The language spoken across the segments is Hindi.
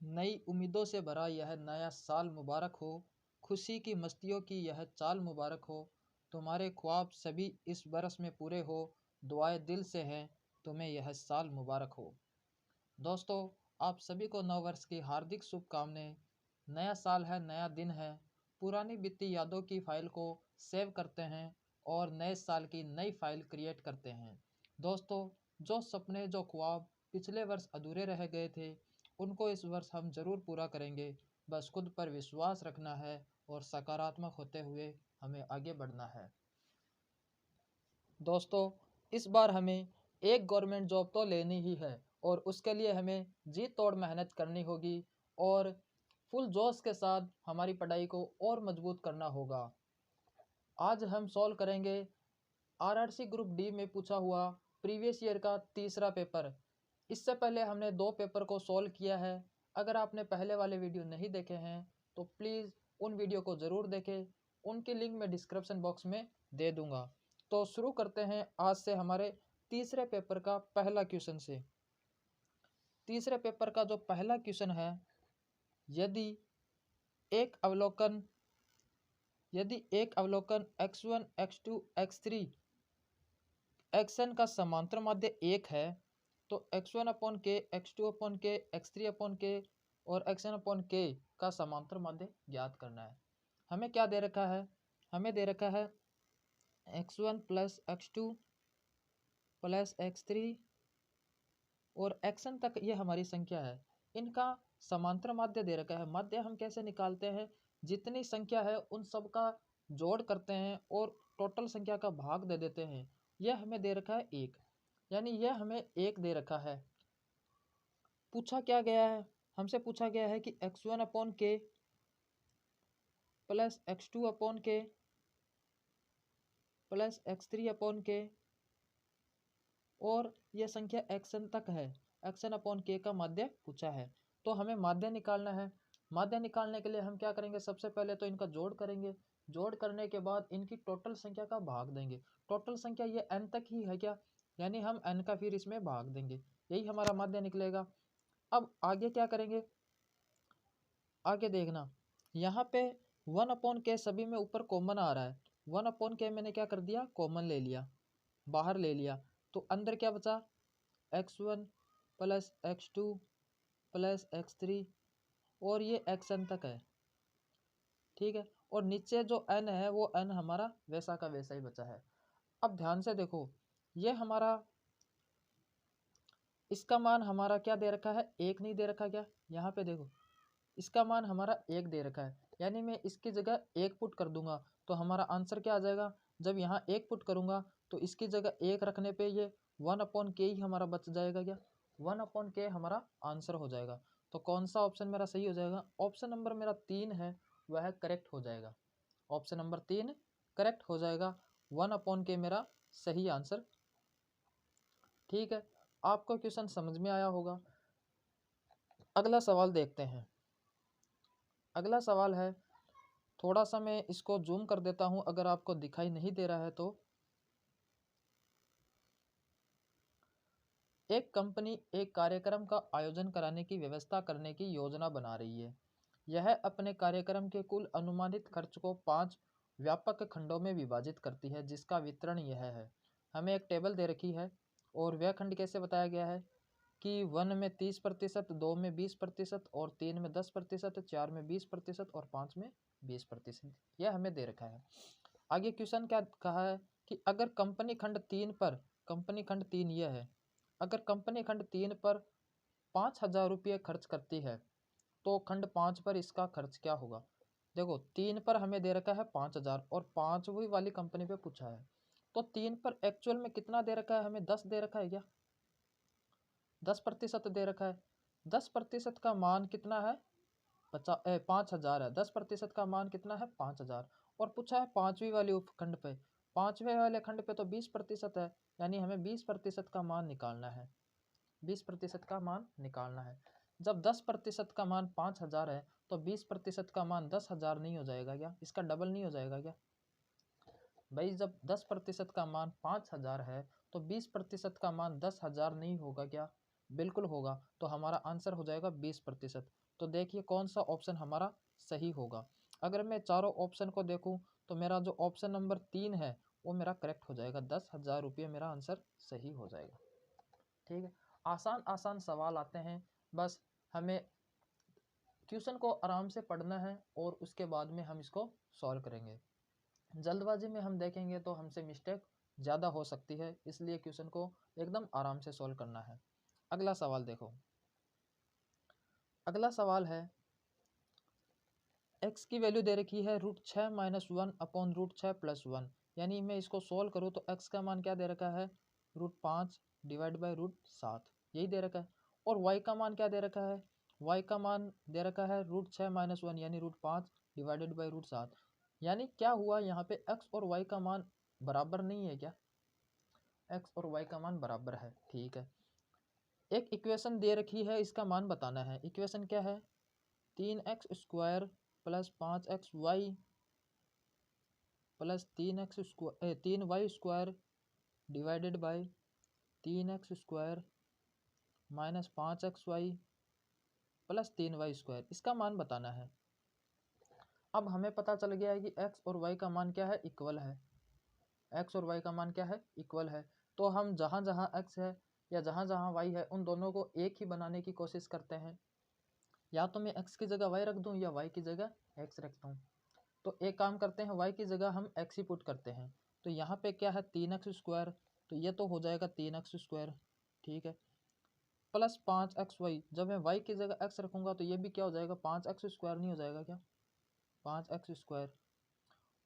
नई उम्मीदों से भरा यह नया साल मुबारक हो। खुशी की मस्तियों की यह चाल मुबारक हो। तुम्हारे ख्वाब सभी इस बरस में पूरे हो। दुआएं दिल से हैं, तुम्हें यह साल मुबारक हो। दोस्तों, आप सभी को नव वर्ष की हार्दिक शुभकामनाएं। नया साल है, नया दिन है। पुरानी बीती यादों की फाइल को सेव करते हैं और नए साल की नई फाइल क्रिएट करते हैं। दोस्तों, जो सपने, जो ख्वाब पिछले वर्ष अधूरे रह गए थे, उनको इस वर्ष हम ज़रूर पूरा करेंगे। बस खुद पर विश्वास रखना है और सकारात्मक होते हुए हमें आगे बढ़ना है। दोस्तों, इस बार हमें एक गवर्नमेंट जॉब तो लेनी ही है और उसके लिए हमें जी तोड़ मेहनत करनी होगी और फुल जोश के साथ हमारी पढ़ाई को और मजबूत करना होगा। आज हम सॉल्व करेंगे आरआरसी ग्रुप डी में पूछा हुआ प्रीवियस ईयर का तीसरा पेपर। इससे पहले हमने 2 पेपर को सॉल्व किया है। अगर आपने पहले वाले वीडियो नहीं देखे हैं तो प्लीज़ उन वीडियो को ज़रूर देखें। उनकी लिंक मैं डिस्क्रिप्शन बॉक्स में दे दूंगा। तो शुरू करते हैं आज से हमारे तीसरे पेपर का पहला क्वेश्चन से। तीसरे पेपर का जो पहला क्वेश्चन है, यदि एक अवलोकन x1 x2 x3 एक्शन का समांतर माध्य 1 है तो x1/k, x2/k, x3/k और xn/k का समांतर माध्य ज्ञात करना है। हमें क्या दे रखा है? हमें दे रखा है x1 plus x2 plus x3 और xn तक ये हमारी संख्या है। इनका समांतर माध्य दे रखा है। माध्य हम कैसे निकालते हैं? जितनी संख्या है उन सब का जोड़ करते हैं और टोटल संख्या का भाग दे देते हैं। यह हमें दे रखा है 1, यानी यह हमें 1 दे रखा है। पूछा क्या गया है? हमसे पूछा गया है कि x1/k plus x2/k plus x3/k और यह संख्या xn तक है। xn/k का माध्य पूछा है तो हमें माध्य निकालना है। माध्य निकालने के लिए हम क्या करेंगे? सबसे पहले तो इनका जोड़ करेंगे। जोड़ करने के बाद इनकी टोटल संख्या का भाग देंगे। टोटल संख्या ये n तक ही है क्या? यानी हम n का फिर इसमें भाग देंगे। यही हमारा माध्य निकलेगा। अब आगे क्या करेंगे? आगे देखना, यहाँ पे 1/k सभी में ऊपर कॉमन आ रहा है। 1/k मैंने क्या कर दिया? कॉमन ले लिया, बाहर ले लिया। तो अंदर क्या बचा? x1 plus x2 plus x3 और ये xn तक है, ठीक है। और नीचे जो n है वो n हमारा वैसा का वैसा ही बचा है। अब ध्यान से देखो, ये हमारा इसका मान हमारा क्या दे रखा है? 1 नहीं दे रखा क्या? यहाँ पे देखो, इसका मान हमारा 1 दे रखा है, यानी मैं इसकी जगह 1 पुट कर दूंगा तो हमारा आंसर क्या आ जाएगा? जब यहाँ 1 पुट करूंगा तो इसकी जगह 1 रखने पे ये 1/k ही हमारा बच जाएगा क्या? 1/k हमारा आंसर हो जाएगा। तो कौन सा ऑप्शन मेरा सही हो जाएगा? ऑप्शन नंबर मेरा 3 है, वह करेक्ट हो जाएगा। ऑप्शन नंबर 3 करेक्ट हो जाएगा। 1/k मेरा सही आंसर। ठीक है, आपको क्वेश्चन समझ में आया होगा। अगला सवाल देखते हैं। अगला सवाल है, थोड़ा सा मैं इसको जूम कर देता हूं अगर आपको दिखाई नहीं दे रहा है तो। एक कंपनी एक कार्यक्रम का आयोजन कराने की व्यवस्था करने की योजना बना रही है। यह अपने कार्यक्रम के कुल अनुमानित खर्च को 5 व्यापक खंडों में विभाजित करती है, जिसका वितरण यह है। हमें एक टेबल दे रखी है और वह खंड कैसे बताया गया है कि 1 में 30%, 2 में 20% और 3 में 10%, 4 में 20% और 5 में 20%। यह हमें दे रखा है। आगे क्वेश्चन क्या कहा है कि अगर कंपनी खंड 3 यह है, अगर कंपनी खंड 3 पर 5,000 रुपये खर्च करती है तो खंड 5 पर इसका खर्च क्या होगा? देखो, 3 पर हमें दे रखा है 5,000 और 5वीं वाली कंपनी पे पूछा है, तो 3 पर एक्चुअल में कितना दे रखा है? हमें 10 दे रखा है क्या? 10% दे रखा है। 10% का मान कितना है? 5,000 है। 10% का मान कितना है? 5,000। और पूछा है 5वीं वाले उपखंड पे। 5वें वाले खंड पे तो 20% है, यानी हमें 20% का मान निकालना है। 20% का मान निकालना है। जब 10% का मान 5,000 है तो 20% का मान 10,000 नहीं हो जाएगा क्या? इसका डबल नहीं हो जाएगा क्या? भाई, जब 10% का मान 5,000 है तो 20% का मान 10,000 नहीं होगा क्या? बिल्कुल होगा, तो हमारा आंसर हो जाएगा 20%। तो देखिए कौन सा ऑप्शन हमारा सही होगा। अगर मैं चारों ऑप्शन को देखूं तो मेरा जो ऑप्शन नंबर 3 है वो मेरा करेक्ट हो जाएगा, 10,000 रुपये मेरा आंसर सही हो जाएगा। ठीक है, आसान आसान सवाल आते हैं, बस हमें क्वेश्चन को आराम से पढ़ना है और उसके बाद में हम इसको सॉल्व करेंगे। जल्दबाजी में हम देखेंगे तो हमसे मिस्टेक ज़्यादा हो सकती है, इसलिए क्वेश्चन को एकदम आराम से सॉल्व करना है। अगला सवाल देखो, अगला सवाल है x की वैल्यू दे रखी है √6 - 1 अपॉन √6 + 1, यानी मैं इसको सोल्व करूँ तो x का मान क्या दे रखा है √5 डिवाइड बाई √7, यही दे रखा है। और y का मान क्या दे रखा है, y का मान दे रखा है √6 - 1 यानी √5 डिवाइडेड बाई √7। यानी क्या हुआ यहाँ पे x और y का मान बराबर नहीं है क्या, x और y का मान बराबर है। ठीक है, एक इक्वेशन दे रखी है, इसका मान बताना है। इक्वेशन क्या है, 3x² plus 5xy plus 3y² divided by 3x² minus 5xy plus 3y², इसका मान बताना है। अब हमें पता चल गया है कि x और y का मान क्या है, इक्वल है। x और y का मान क्या है, इक्वल है। तो हम जहाँ जहाँ x है या जहाँ जहाँ y है उन दोनों को एक ही बनाने की कोशिश करते हैं। या तो मैं x की जगह y रख दूँ या y की जगह x रख दूँ। तो एक काम करते हैं, y की जगह हम x ही पुट करते हैं। तो यहाँ पे क्या है 3x², तो ये तो हो जाएगा 3x²। ठीक है, प्लस 5xy, जब मैं y की जगह x रखूँगा तो ये भी क्या हो जाएगा 5x² नहीं हो जाएगा क्या, 5x²।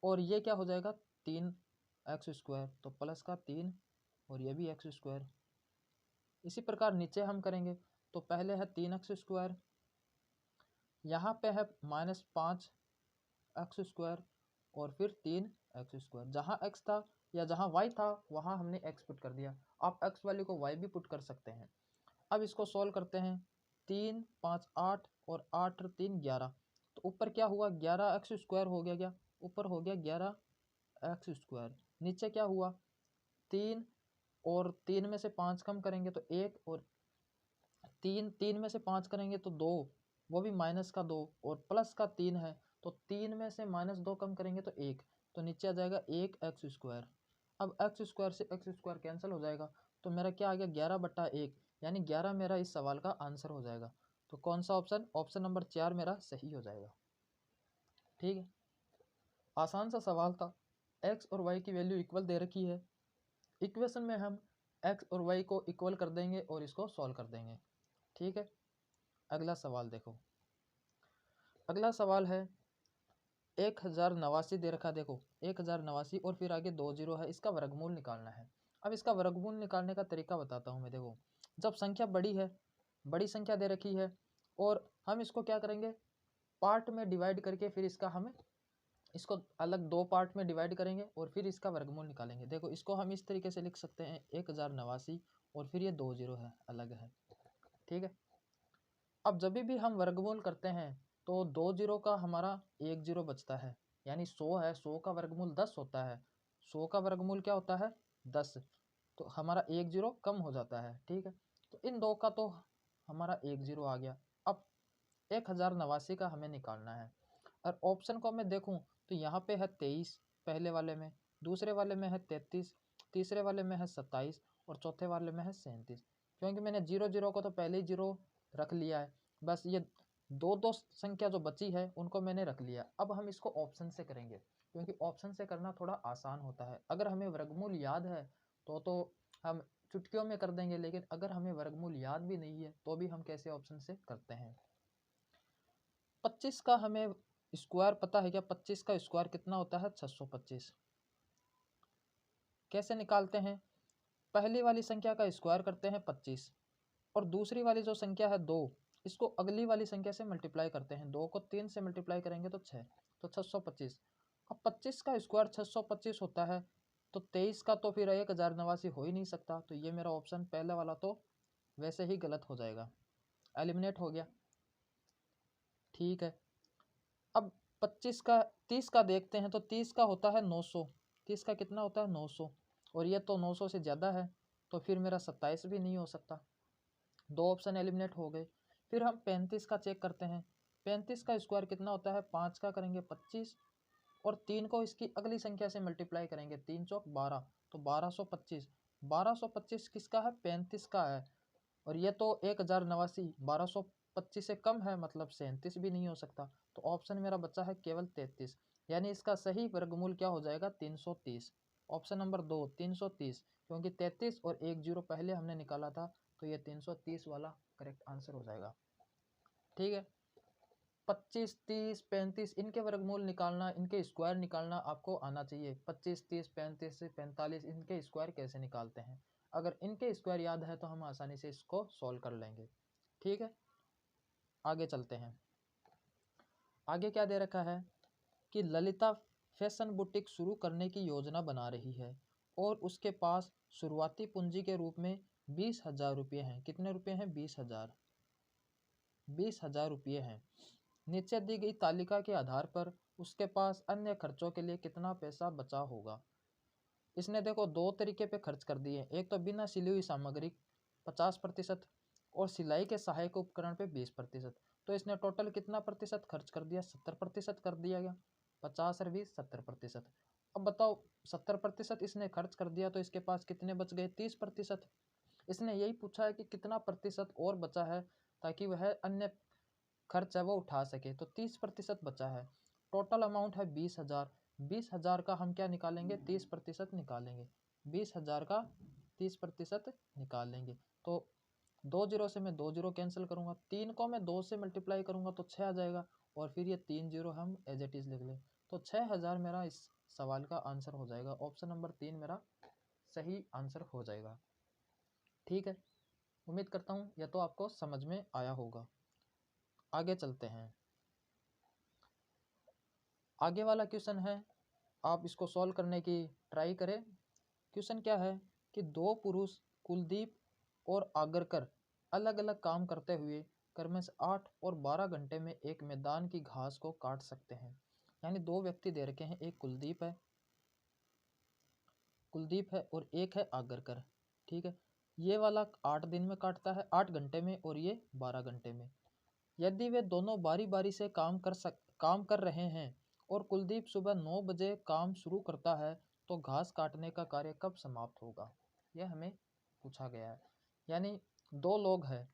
और ये क्या हो जाएगा 3x², तो प्लस का 3 और ये भी x²। इसी प्रकार नीचे हम करेंगे तो पहले है 3x², यहाँ पे है -5x² और फिर 3x²। जहाँ x था या जहाँ y था वहाँ हमने x पुट कर दिया। आप x वैल्यू को y भी पुट कर सकते हैं। अब इसको सॉल्व करते हैं, 3 5 8 और 8 3 11, तो ऊपर क्या हुआ 11x² हो गया, क्या ऊपर हो गया 11x²। नीचे क्या हुआ 3 और 3 में से 5 कम करेंगे तो 1 और 3 में से 5 करेंगे तो 2, वो भी माइनस का 2 और प्लस का 3 है, तो 3 में से -2 कम करेंगे तो 1, तो नीचे आ जाएगा 1x²। अब x² से x² कैंसिल हो जाएगा, तो मेरा क्या आ गया 11/1, यानी 11 मेरा इस सवाल का आंसर हो जाएगा। तो कौन सा ऑप्शन, ऑप्शन नंबर 4 मेरा सही हो जाएगा। ठीक है, आसान सा सवाल था। x और y की वैल्यू इक्वल दे रखी है, इक्वेशन में हम x और y को इक्वल कर देंगे और इसको सॉल्व कर देंगे। ठीक है, अगला सवाल देखो, अगला सवाल है 1089 दे रखा, देखो 1089 और फिर आगे 2 जीरो है, इसका वर्गमूल निकालना है। अब इसका वर्गमूल निकालने का तरीका बताता हूँ मैं। देखो जब संख्या बड़ी है, बड़ी संख्या दे रखी है और हम इसको क्या करेंगे पार्ट में डिवाइड करके फिर इसका हम इसको अलग 2 पार्ट में डिवाइड करेंगे और फिर इसका वर्गमूल निकालेंगे। देखो इसको हम इस तरीके से लिख सकते हैं 1089 और फिर ये 2 जीरो है, अलग है। ठीक है, अब जब भी हम वर्गमूल करते हैं तो 2 जीरो का हमारा 1 जीरो बचता है, यानी 100 है, 100 का वर्गमूल 10 होता है, 100 का वर्गमूल क्या होता है 10, तो हमारा 1 जीरो कम हो जाता है। ठीक है, तो इन दो का तो हमारा 1 जीरो आ गया। अब 1089 का हमें निकालना है और ऑप्शन को मैं देखूं तो यहाँ पे है 23 पहले वाले में, दूसरे वाले में है 33, तीसरे वाले में है 27 और चौथे वाले में है 37। क्योंकि मैंने 0 0 को तो पहले ही 0 रख लिया है, बस ये दो दो संख्या जो बची है उनको मैंने रख लिया। अब हम इसको ऑप्शन से करेंगे, क्योंकि ऑप्शन से करना थोड़ा आसान होता है। अगर हमें वर्गमूल याद है तो हम चुटकियों में कर देंगे, लेकिन अगर हमें वर्गमूल याद भी नहीं है तो भी हम कैसे ऑप्शन से करते हैं। 25 का हमें स्क्वायर पता है क्या, 25 का स्क्वायर कितना होता है 625। कैसे निकालते हैं, पहली वाली संख्या का स्क्वायर करते हैं 25 और दूसरी वाली जो संख्या है 2, इसको अगली वाली संख्या से मल्टीप्लाई करते हैं, 2 को 3 से मल्टीप्लाई करेंगे तो 6, तो 625। अब 25 का स्क्वायर 625 होता है, तो 23 का तो फिर 1089 हो ही नहीं सकता, तो ये मेरा ऑप्शन पहले वाला तो वैसे ही गलत हो जाएगा, एलिमिनेट हो गया। ठीक है, अब 25 का 30 का देखते हैं, तो 30 का होता है 900, 30 का कितना होता है 900 और ये तो 900 से ज़्यादा है, तो फिर मेरा 27 भी नहीं हो सकता। दो ऑप्शन एलिमिनेट हो गए। फिर हम 35 का चेक करते हैं। 35 का स्क्वायर कितना होता है, 5 का करेंगे 25 और 3 को इसकी अगली संख्या से मल्टीप्लाई करेंगे, 3 चौक 12 तो 1225। 1225 किसका है, 35 का है। और ये तो 1089 1225 से कम है, मतलब 37 भी नहीं हो सकता। तो ऑप्शन मेरा बचा है केवल 33, यानी इसका सही वर्गमूल क्या हो जाएगा, 330। ऑप्शन नंबर 2 330, क्योंकि 33 और 1 जीरो पहले हमने निकाला था, तो ये 330 वाला करेक्ट आंसर हो जाएगा। ठीक है, 25 30 35 इनके वर्गमूल निकालना, इनके स्क्वायर निकालना आपको आना चाहिए। 25 30 35 45 इनके स्क्वायर कैसे निकालते हैं, अगर इनके स्क्वायर याद है तो हम आसानी से इसको सॉल्व कर लेंगे। ठीक है, आगे चलते हैं। आगे क्या दे रखा है कि ललिता फैशन बुटीक शुरू करने की योजना बना रही है और उसके पास शुरुआती पूंजी के रूप में 20,000 रुपये हैं। कितने रुपये हैं, 20,000। 20,000 रुपये हैं। नीचे दी गई तालिका के आधार पर उसके पास अन्य खर्चों के लिए कितना पैसा बचा होगा। इसने देखो दो तरीके पे खर्च कर दिए, एक तो बिना सिली हुई सामग्री 50% और सिलाई के सहायक उपकरण पे 20%। तो इसने टोटल कितना प्रतिशत खर्च कर दिया, 70% कर दिया गया। 50 और 20 70%। अब बताओ 70% इसने खर्च कर दिया तो इसके पास कितने बच गए, 30%। इसने यही पूछा है कि कितना प्रतिशत और बचा है ताकि वह अन्य खर्च है वो उठा सके, तो 30% बचा है। टोटल अमाउंट है 20,000। 20,000 का हम क्या निकालेंगे, 30% निकालेंगे। 20,000 का 30% निकालेंगे तो 2 जीरो से मैं 2 जीरो कैंसिल करूंगा, 3 को मैं 2 से मल्टीप्लाई करूंगा तो 6 आ जाएगा और फिर ये 3 जीरो हम एज इट इज लिख लें, तो 6,000 मेरा इस सवाल का आंसर हो जाएगा। ऑप्शन नंबर 3 मेरा सही आंसर हो जाएगा। ठीक है, उम्मीद करता हूँ यह तो आपको समझ में आया होगा। आगे चलते हैं। आगे वाला क्वेश्चन है, आप इसको सॉल्व करने की ट्राई करें। क्वेश्चन क्या है कि दो पुरुष कुलदीप और आगरकर अलग अलग काम करते हुए क्रमश 8 और 12 घंटे में एक मैदान की घास को काट सकते हैं। यानी दो व्यक्ति दे रखे हैं, एक कुलदीप है और एक है आगरकर। ठीक है, ये वाला 8 दिन में काटता है, 8 घंटे में, और ये 12 घंटे में। यदि वे दोनों बारी बारी से काम कर रहे हैं और कुलदीप सुबह 9 बजे काम शुरू करता है तो घास काटने का कार्य कब समाप्त होगा, यह हमें पूछा गया है। यानी दो लोग हैं,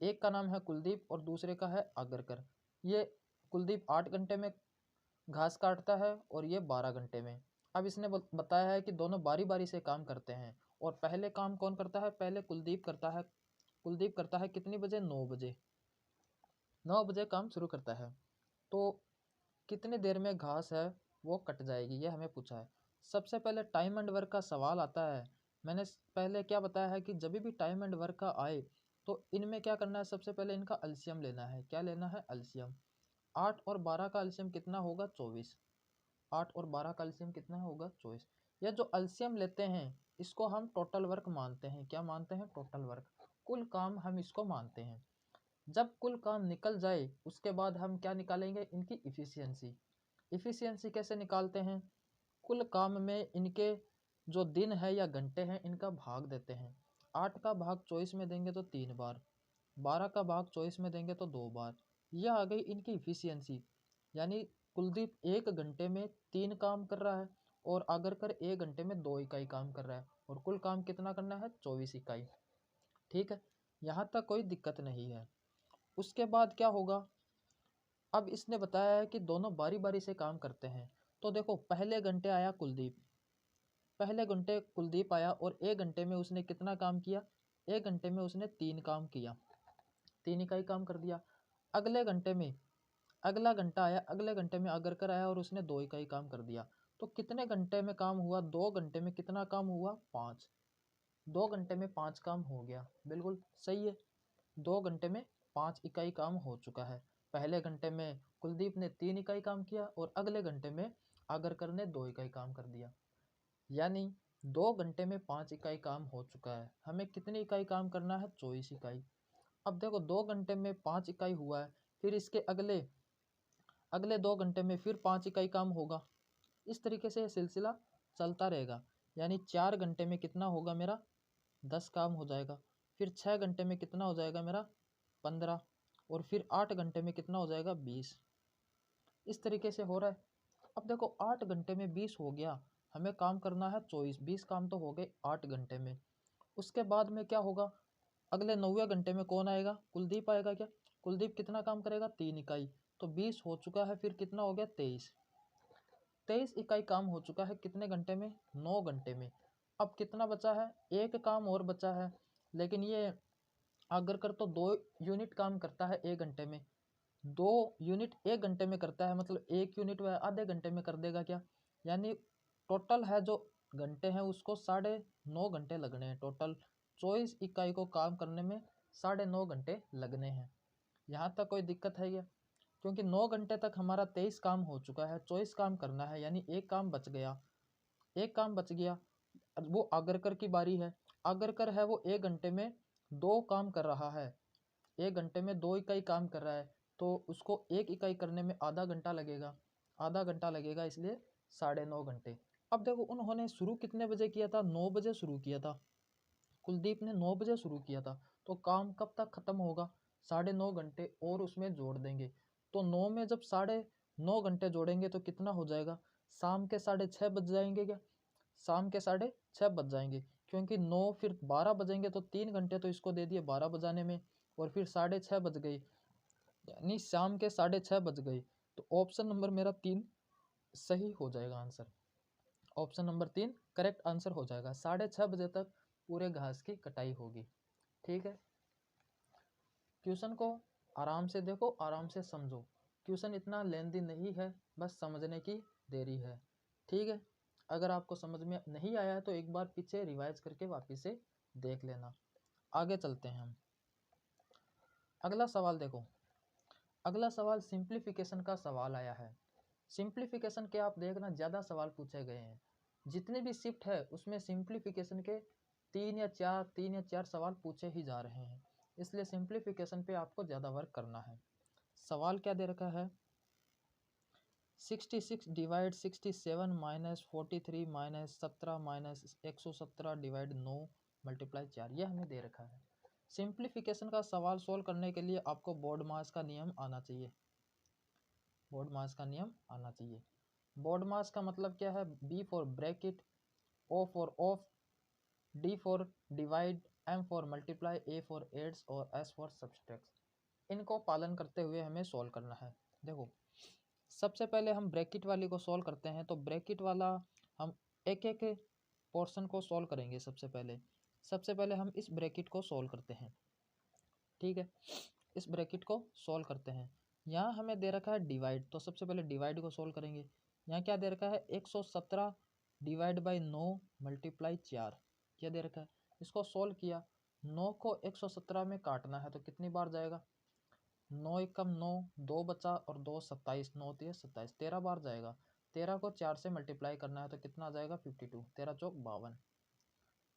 एक का नाम है कुलदीप और दूसरे का है आगरकर। ये कुलदीप 8 घंटे में घास काटता है और ये 12 घंटे में। अब इसने बताया है कि दोनों बारी बारी से काम करते हैं और पहले काम कौन करता है, पहले कुलदीप करता है। कुलदीप करता है कितनी बजे, 9 बजे। 9 बजे काम शुरू करता है तो कितनी देर में घास है वो कट जाएगी, ये हमें पूछा है। सबसे पहले टाइम एंड वर्क का सवाल आता है। मैंने पहले क्या बताया है कि जब भी टाइम एंड वर्क का आए तो इनमें क्या करना है, सबसे पहले इनका एलसीएम लेना है। क्या लेना है, एलसीएम। 8 और 12 का एलसीएम कितना होगा, 24। 8 और 12 का एलसीएम कितना होगा, 24। यह जो एलसीएम लेते हैं इसको हम टोटल वर्क मानते हैं। क्या मानते हैं, टोटल वर्क, कुल काम हम इसको मानते हैं। जब कुल काम निकल जाए उसके बाद हम क्या निकालेंगे, इनकी इफ़िशियंसी। इफ़िशियंसी कैसे निकालते हैं, कुल काम में इनके जो दिन है या घंटे हैं इनका भाग देते हैं। 8 का भाग 24 में देंगे तो 3 बार, 12 का भाग 24 में देंगे तो 2 बार। यह आ गई इनकी इफ़िशियंसी। यानी कुलदीप 1 घंटे में 3 काम कर रहा है और आगरकर 1 घंटे में 2 इकाई काम कर रहा है और कुल काम कितना करना है, 24 इकाई। ठीक है, यहाँ तक कोई दिक्कत नहीं है। उसके बाद क्या होगा, अब इसने बताया है कि दोनों बारी बारी से काम करते हैं। तो देखो पहले घंटे आया कुलदीप, पहले घंटे कुलदीप आया और 1 घंटे में उसने कितना काम किया, 1 घंटे में उसने 3 काम किया, 3 इकाई काम कर दिया। अगले घंटे में अगला घंटा आया, अगले घंटे में आगरकर आया और उसने 2 इकाई काम कर दिया। तो कितने घंटे में काम हुआ, 2 घंटे में कितना काम हुआ, 5। 2 घंटे में 5 काम हो गया, बिल्कुल सही है। 2 घंटे में 5 इकाई काम हो चुका है। पहले घंटे में कुलदीप ने 3 इकाई काम किया और अगले घंटे में आगरकर ने 2 इकाई काम कर दिया। यानी 2 घंटे में 5 इकाई काम हो चुका है। हमें कितनी इकाई काम करना है, 24 इकाई। अब देखो 2 घंटे में 5 इकाई हुआ है, फिर इसके अगले अगले 2 घंटे में फिर 5 इकाई काम होगा। इस तरीके से यह सिलसिला चलता रहेगा। यानी 4 घंटे में कितना होगा मेरा, 10 काम हो जाएगा। फिर 6 घंटे में कितना हो जाएगा मेरा 15, और फिर 8 घंटे में कितना हो जाएगा 20। इस तरीके से हो रहा है। अब देखो 8 घंटे में 20 हो गया, हमें काम करना है 24, 20 काम तो हो गए 8 घंटे में। उसके बाद में क्या होगा, अगले 90 घंटे में कौन आएगा, कुलदीप आएगा क्या। कुलदीप कितना काम करेगा 3 इकाई, तो 20 हो चुका है, फिर कितना हो गया 23। 23 इकाई काम हो चुका है कितने घंटे में, 9 घंटे में। अब कितना बचा है, एक काम और बचा है, लेकिन ये आगरकर तो 2 यूनिट काम करता है 1 घंटे में। 2 यूनिट 1 घंटे में करता है, मतलब 1 यूनिट वह आधे घंटे में कर देगा क्या, यानी टोटल है जो घंटे हैं उसको 9.5 घंटे लगने हैं। टोटल 24 इकाई को काम करने में 9.5 घंटे लगने हैं। यहाँ तक कोई दिक्कत है क्या, क्योंकि 9 घंटे तक हमारा 23 काम हो चुका है, 24 काम करना है, यानी एक काम बच गया। एक काम बच गया, वो आगरकर की बारी है। आगरकर है वो 1 घंटे में 2 काम कर रहा है, 1 घंटे में 2 इकाई काम कर रहा है, तो उसको 1 इकाई करने में आधा घंटा लगेगा, आधा घंटा लगेगा, इसलिए 9.5 घंटे। अब देखो उन्होंने शुरू कितने बजे किया था, 9 बजे शुरू किया था। कुलदीप ने 9 बजे शुरू किया था, तो काम कब तक खत्म होगा, 9.5 घंटे और उसमें जोड़ देंगे। तो 9 में जब 9.5 घंटे जोड़ेंगे तो कितना हो जाएगा, शाम के 6:30 बज जाएंगे क्या, शाम के 6:30 बज जाएंगे, क्योंकि 9 फिर 12 बजेंगे, तो 3 घंटे तो इसको दे दिए 12 बजाने में, और फिर 6:30 बज गई, यानी शाम के 6:30 बज गए। तो ऑप्शन नंबर मेरा 3 सही हो जाएगा answer. Option number 3 correct answer हो जाएगा। 6:30 बजे तक पूरे घास की कटाई होगी। ठीक है, क्वेश्चन को आराम से देखो, आराम से समझो। क्वेश्चन इतना लेंदी नहीं है, बस समझने की देरी है। ठीक है, अगर आपको समझ में नहीं आया है तो एक बार पीछे रिवाइज करके वापस से देख लेना। आगे चलते हैं हम। अगला सवाल देखो, अगला सवाल सिंप्लीफिकेशन का सवाल आया है। सिंप्लीफिकेशन के आप देखना ज़्यादा सवाल पूछे गए हैं, जितने भी शिफ्ट है उसमें सिंप्लीफिकेशन के 3 या 4 सवाल पूछे ही जा रहे हैं, इसलिए सिंप्लीफिकेशन पे आपको ज़्यादा वर्क करना है। सवाल क्या दे रखा है, 66 divide 67 minus 43 minus 17 minus 117 divide 9 multiply 4, यह हमें दे रखा है। सिंप्लीफिकेशन का सवाल सोल्व करने के लिए आपको बोर्ड मास का नियम आना चाहिए, बोर्ड मास का नियम आना चाहिए। बोर्ड मास का मतलब क्या है, B for bracket, O for of, D for divide, M for multiply, A for adds और एस फॉर सब्सट्रैक्ट। इनको पालन करते हुए हमें सॉल्व करना है। देखो सबसे पहले हम ब्रैकेट वाली को सॉल्व करते हैं, तो ब्रैकेट वाला हम एक एक पोर्शन को सॉल्व करेंगे। सबसे पहले हम इस ब्रैकेट को सॉल्व करते हैं। ठीक है, इस ब्रैकेट को सॉल्व करते हैं। यहाँ हमें दे रखा है डिवाइड, तो सबसे पहले डिवाइड को सॉल्व करेंगे। यहाँ क्या दे रखा है, 117 डिवाइड बाई 9 मल्टीप्लाई 4, क्या दे रखा है। इसको सॉल्व किया, 9 को 117 में काटना है तो कितनी बार जाएगा, 9 एकम 9, 2 बचा और 2 27, 9 3 27, 13 बार जाएगा। 13 को 4 से मल्टीप्लाई करना है तो कितना आ जाएगा 52, 13 चौक 52,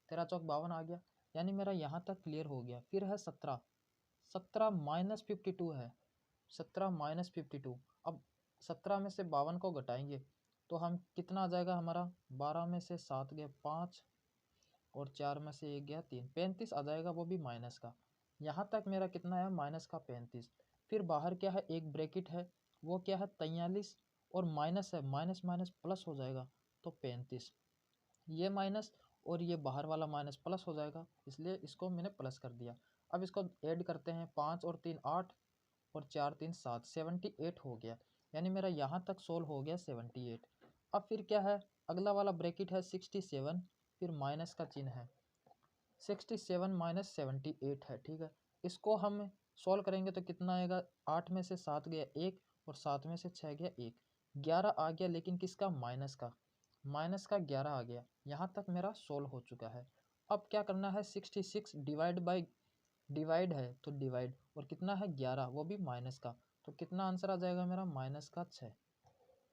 13 चौक 52 आ गया, यानी मेरा यहाँ तक क्लियर हो गया। फिर है 17, 17 माइनस 52 है, 17 माइनस 52। अब 17 में से 52 को घटाएंगे तो हम कितना आ जाएगा हमारा, 12 में से 7 गया 5 और 4 में से 1 गया 3, 35 आ जाएगा, वो भी माइनस का। यहाँ तक मेरा कितना है, माइनस का 35। फिर बाहर क्या है, एक ब्रैकेट है, वो क्या है 43 और माइनस है, माइनस माइनस प्लस हो जाएगा तो 35। ये माइनस और ये बाहर वाला माइनस प्लस हो जाएगा, इसलिए इसको मैंने प्लस कर दिया। अब इसको ऐड करते हैं, 5 और 3 8 और 4 3 7, 78 हो गया, यानी मेरा यहाँ तक सोल्व हो गया 78। अब फिर क्या है, अगला वाला ब्रैकेट है 67, फिर माइनस का चिन्ह है, 67 माइनस 78 है। ठीक है, इसको हम सॉल्व करेंगे तो कितना आएगा, 8 में से 7 गया 1 और 7 में से 6 गया 1, 11 आ गया, लेकिन किसका, माइनस का, माइनस का 11 आ गया। यहाँ तक मेरा सोल्व हो चुका है। अब क्या करना है, 66 डिवाइड बाई, डिवाइड है तो डिवाइड, और कितना है 11, वो भी माइनस का, तो कितना आंसर आ जाएगा मेरा, माइनस का 6,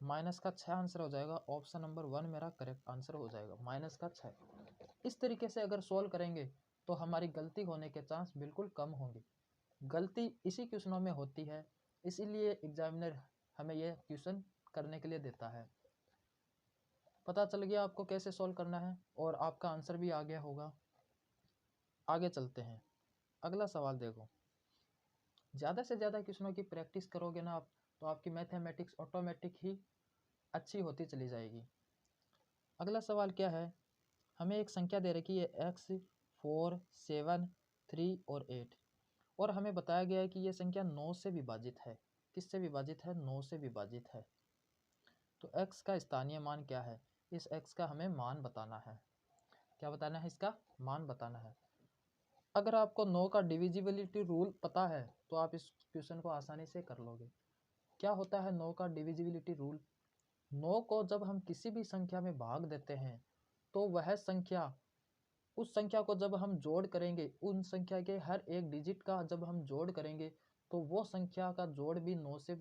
माइनस का 6 आंसर हो जाएगा। ऑप्शन नंबर 1 मेरा करेक्ट आंसर हो जाएगा, माइनस का 6। इस तरीके से अगर सोल्व करेंगे तो हमारी गलती होने के चांस बिल्कुल कम होंगे। गलती इसी क्वेश्चनों में होती है, इसीलिए एग्जामिनर हमें यह क्वेश्चन करने के लिए देता है। पता चल गया आपको कैसे सोल्व करना है और आपका आंसर भी आ गया होगा। आगे चलते हैं। अगला सवाल देखो, ज़्यादा से ज़्यादा क्वेश्चनों की प्रैक्टिस करोगे ना आप, तो आपकी मैथमेटिक्स ऑटोमेटिक ही अच्छी होती चली जाएगी। अगला सवाल क्या है, हमें एक संख्या दे रखी है x 4 7 3 और 8 और हमें बताया गया है कि ये संख्या 9 से विभाजित है। किससे विभाजित है? 9 से विभाजित है। तो x का स्थानीय मान क्या है? इस x का हमें मान बताना है। क्या बताना है? इसका मान बताना है। अगर आपको 9 का डिविजिबिलिटी रूल पता है तो आप इस क्वेश्चन को आसानी से कर लोगे। क्या होता है 9 का डिविजिबिलिटी रूल? 9 को जब हम किसी भी संख्या में भाग देते हैं तो वह संख्या, उस संख्या को जब हम जोड़ करेंगे, उन संख्या के हर एक डिजिट का जब हम जोड़ करेंगे तो वो संख्या का जोड़ भी 9 से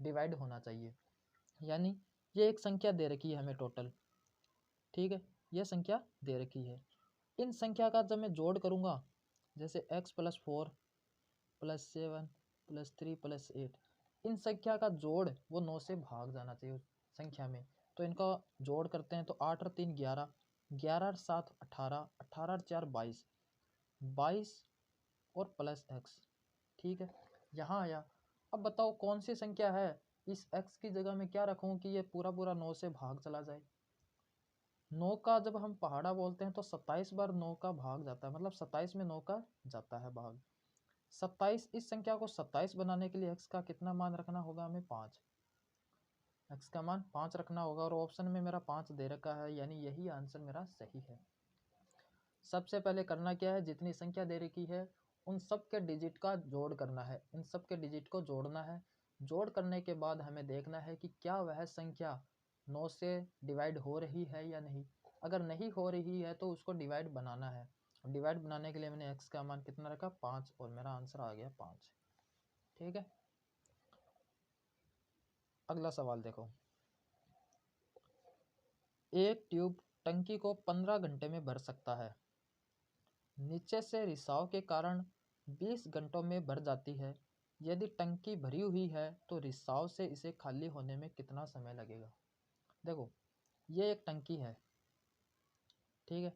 डिवाइड होना चाहिए। यानी ये एक संख्या दे रखी है हमें टोटल, ठीक है, ये संख्या दे रखी है। इन संख्या का जब मैं जोड़ करूँगा, जैसे x + 4 + 7 + 3 + 8, इन संख्या का जोड़ वो 9 से भाग जाना चाहिए उस संख्या में। तो इनका जोड़ करते हैं तो 8 और 3 11, 11 और 7 18, 18 और 4 22, 22 और प्लस x, ठीक है, यहाँ आया। अब बताओ कौन सी संख्या है, इस x की जगह में क्या रखूँ कि ये पूरा पूरा 9 से भाग चला जाए। 9 का जब हम पहाड़ा बोलते हैं तो 27 बार 9 का भाग जाता है, मतलब 27 में 9 का जाता है भाग। 27, इस संख्या को 27 बनाने के लिए x का कितना मान रखना होगा? हमें 5, x का मान 5 रखना होगा और ऑप्शन में मेरा 5 दे रखा है, यानी यही आंसर मेरा सही है। सबसे पहले करना क्या है, जितनी संख्या दे रखी है उन सब के डिजिट का जोड़ करना है, इन सब के डिजिट को जोड़ना है। जोड़ करने के बाद हमें देखना है कि क्या वह संख्या 9 से डिवाइड हो रही है या नहीं। अगर नहीं हो रही है तो उसको डिवाइड बनाना है। डिवाइड बनाने के लिए मैंने x का मान कितना रखा? 5, और मेरा आंसर आ गया 5, ठीक है। अगला सवाल देखो, एक ट्यूब टंकी को 15 घंटे में भर सकता है। नीचे से रिसाव के कारण 20 घंटों में भर जाती है। यदि टंकी भरी हुई है तो रिसाव से इसे खाली होने में कितना समय लगेगा? देखो, ये एक टंकी है, ठीक है,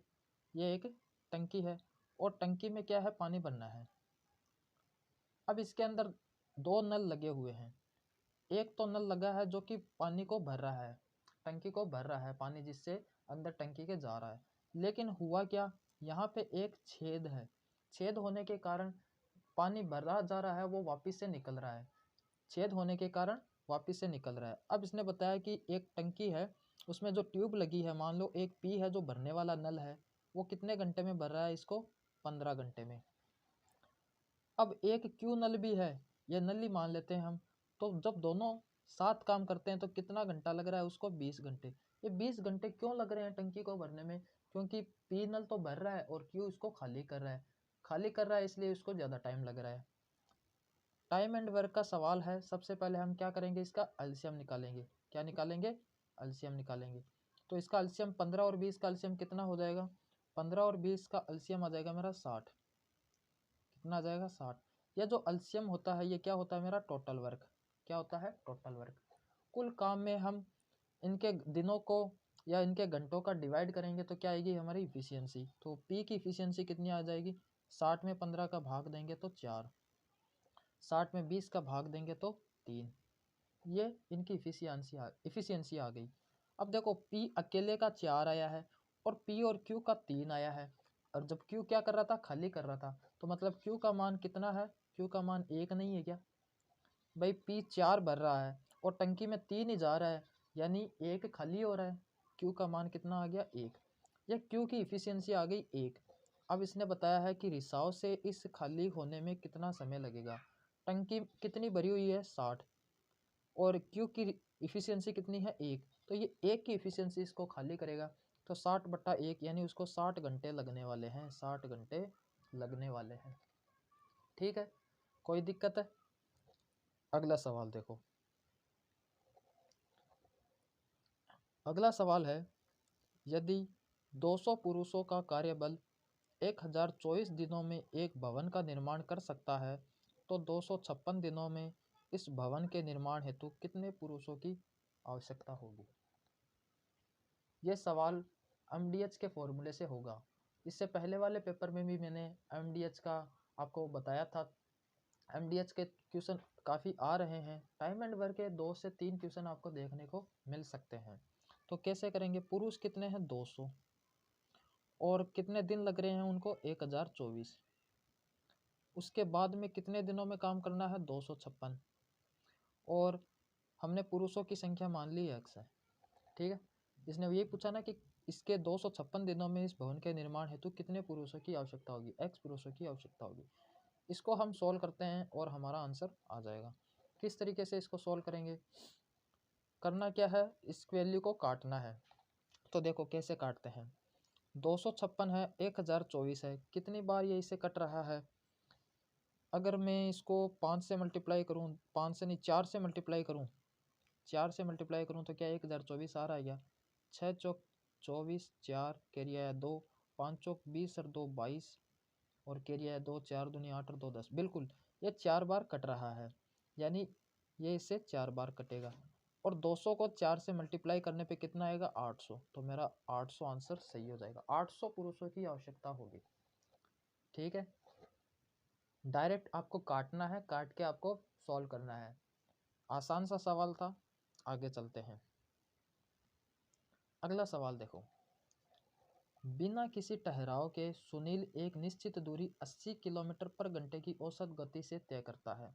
ये एक टंकी है और टंकी में क्या है? पानी भरना है। अब इसके अंदर दो नल लगे हुए हैं। एक तो नल लगा है जो कि पानी को भर रहा है, टंकी को भर रहा है पानी, जिससे अंदर टंकी के जा रहा है। लेकिन हुआ क्या, यहाँ पे एक छेद है। छेद होने के कारण पानी भरा जा रहा है, वो वापस से निकल रहा है। छेद होने के कारण वापस से निकल रहा है। अब इसने बताया कि एक टंकी है, उसमें जो ट्यूब लगी है, मान लो एक पी है जो भरने वाला नल है, वो कितने घंटे में भर रहा है इसको? 15 घंटे में। अब एक क्यू नल भी है, ये नल ही मान लेते हैं हम। तो जब दोनों साथ काम करते हैं तो कितना घंटा लग रहा है उसको? 20 घंटे। ये 20 घंटे क्यों लग रहे हैं टंकी को भरने में? क्योंकि पी नल तो भर रहा है और क्यू इसको खाली कर रहा है। खाली कर रहा है इसलिए उसको ज़्यादा टाइम लग रहा है। टाइम एंड वर्क का सवाल है। सबसे पहले हम क्या करेंगे? इसका एलसीएम निकालेंगे। क्या निकालेंगे? एलसीएम निकालेंगे। तो इसका एलसीएम 15 और 20 का एलसीएम कितना हो जाएगा? 15 और 20 का एलसीएम आ जाएगा मेरा 60। कितना आ जाएगा? 60। यह जो एलसीएम होता है ये क्या होता है? मेरा टोटल वर्क। क्या होता है? Total work. कुल काम में हम इनके दिनों को या इनके घंटों का डिवाइड करेंगे तो क्या आएगी? हमारी इफिशियंसी। तो पी की इफिशियंसी कितनी आ जाएगी? 60 में 15 का भाग देंगे तो 4, 60 में 20 का भाग देंगे तो 3। ये इनकी इफिशियंसी आ गई। अब देखो, पी अकेले का 4 आया है और पी और क्यू का 3 आया है। और जब क्यू क्या कर रहा था? खाली कर रहा था। तो मतलब क्यू का मान कितना है? क्यू का मान 1 नहीं है क्या भाई? पी 4 भर रहा है और टंकी में 3 ही जा रहा है, यानी 1 खाली हो रहा है। क्यू का मान कितना आ गया? 1। यह क्यू की इफिशियंसी आ गई 1। अब इसने बताया है कि रिसाव से इस खाली होने में कितना समय लगेगा। टंकी कितनी भरी हुई है? 60, और क्यू की इफिशियंसी कितनी है? 1। तो ये 1 की इफिशियंसी इसको खाली करेगा। तो 60/1, यानी उसको 60 घंटे लगने वाले हैं। 60 घंटे लगने वाले हैं, ठीक है। कोई दिक्कत है? अगला सवाल देखो। अगला सवाल है, यदि 200 पुरुषों का कार्यबल 1024 दिनों में एक भवन का निर्माण कर सकता है तो 256 दिनों में इस भवन के निर्माण हेतु कितने पुरुषों की आवश्यकता होगी? यह सवाल एमडीएच के फॉर्मूले से होगा। इससे पहले वाले पेपर में भी मैंने एमडीएच का आपको बताया था एमडीएच के क्वेश्चन काफ़ी आ रहे हैं। टाइम एंड वर्क के 2 से 3 क्वेश्चन आपको देखने को मिल सकते हैं। तो कैसे करेंगे, पुरुष कितने हैं 200 और कितने दिन लग रहे हैं उनको 1024। उसके बाद में कितने दिनों में काम करना है 256 और हमने पुरुषों की संख्या मान ली x है। ठीक है, इसने ये पूछा ना कि इसके 256 दिनों में इस भवन के निर्माण हेतु कितने पुरुषों की आवश्यकता होगी, x पुरुषों की आवश्यकता होगी। इसको हम सॉल्व करते हैं और हमारा आंसर आ जाएगा। किस तरीके से इसको सॉल्व करेंगे, करना क्या है, इस वैल्यू को काटना है। तो देखो कैसे काटते हैं, 256 है, 1024 है, कितनी बार ये इसे कट रहा है। अगर मैं इसको 5 से मल्टीप्लाई करूँ, 5 से नहीं 4 से मल्टीप्लाई करूँ, 4 से मल्टीप्लाई करूँ तो क्या 1024 आ रहा है क्या, 6 चौक 24, 4 कैरी आया 2, 5 चौक 20 और 2 22 और कैरी आया 2, 4 दूनी 8 और 2 10। बिल्कुल ये 4 बार कट रहा है, यानी ये इससे 4 बार कटेगा। और 200 को 4 से मल्टीप्लाई करने पे कितना आएगा 800, तो मेरा 800 आंसर सही हो जाएगा। 800 पुरुषों की आवश्यकता होगी। ठीक है, डायरेक्ट आपको काटना है, काट के आपको सॉल्व करना है। आसान सा सवाल था। आगे चलते हैं, अगला सवाल देखो। बिना किसी ठहराव के सुनील एक निश्चित दूरी 80 किलोमीटर पर घंटे की औसत गति से तय करता है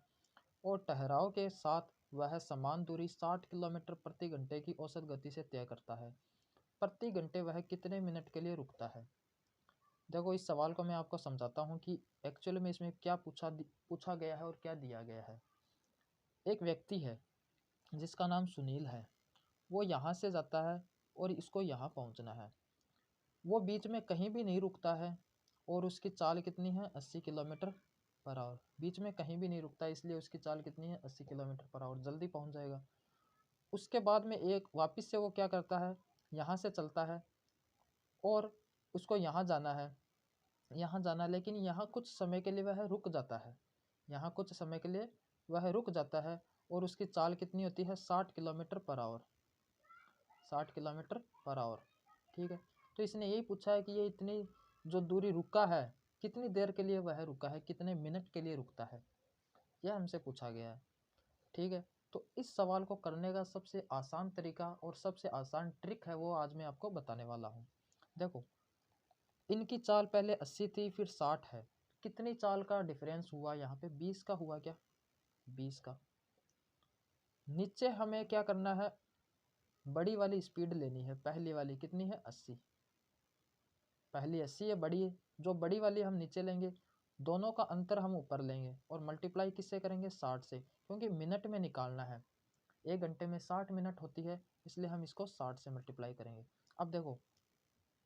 और ठहराव के साथ वह समान दूरी 60 किलोमीटर प्रति घंटे की औसत गति से तय करता है। प्रति घंटे वह कितने मिनट के लिए रुकता है। देखो इस सवाल को मैं आपको समझाता हूँ कि एक्चुअली में इसमें क्या पूछा गया है और क्या दिया गया है। एक व्यक्ति है जिसका नाम सुनील है, वो यहाँ से जाता है और इसको यहाँ पहुँचना है। वो बीच में कहीं भी नहीं रुकता है और उसकी चाल कितनी है 80 किलोमीटर पर आवर। बीच में कहीं भी नहीं रुकता है, इसलिए उसकी चाल कितनी है 80 किलोमीटर पर आवर, जल्दी पहुँच जाएगा। उसके बाद में एक वापस से वो क्या करता है, यहाँ से चलता है और उसको यहाँ जाना है, लेकिन यहाँ कुछ समय के लिए वह रुक जाता है, यहाँ कुछ समय के लिए वह रुक जाता है और उसकी चाल कितनी होती है 60 kilometre per hour, 60 kilometre per hour. ठीक है, तो इसने यही पूछा है कि ये इतनी जो दूरी रुका है कितनी देर के लिए वह रुका है, कितने मिनट के लिए रुकता है, यह हमसे पूछा गया है। ठीक है, तो इस सवाल को करने का सबसे आसान तरीका और सबसे आसान ट्रिक है वो आज मैं आपको बताने वाला हूँ। देखो इनकी चाल पहले 80 थी फिर 60 है, कितनी चाल का डिफरेंस हुआ यहाँ पे 20 का हुआ क्या, 20 का। नीचे हमें क्या करना है, बड़ी वाली स्पीड लेनी है, पहली वाली कितनी है 80, पहली 80 है, बड़ी जो बड़ी वाली हम नीचे लेंगे, दोनों का अंतर हम ऊपर लेंगे और मल्टीप्लाई किससे करेंगे 60 से, क्योंकि मिनट में निकालना है। एक घंटे में 60 मिनट होती है, इसलिए हम इसको 60 से मल्टीप्लाई करेंगे। अब देखो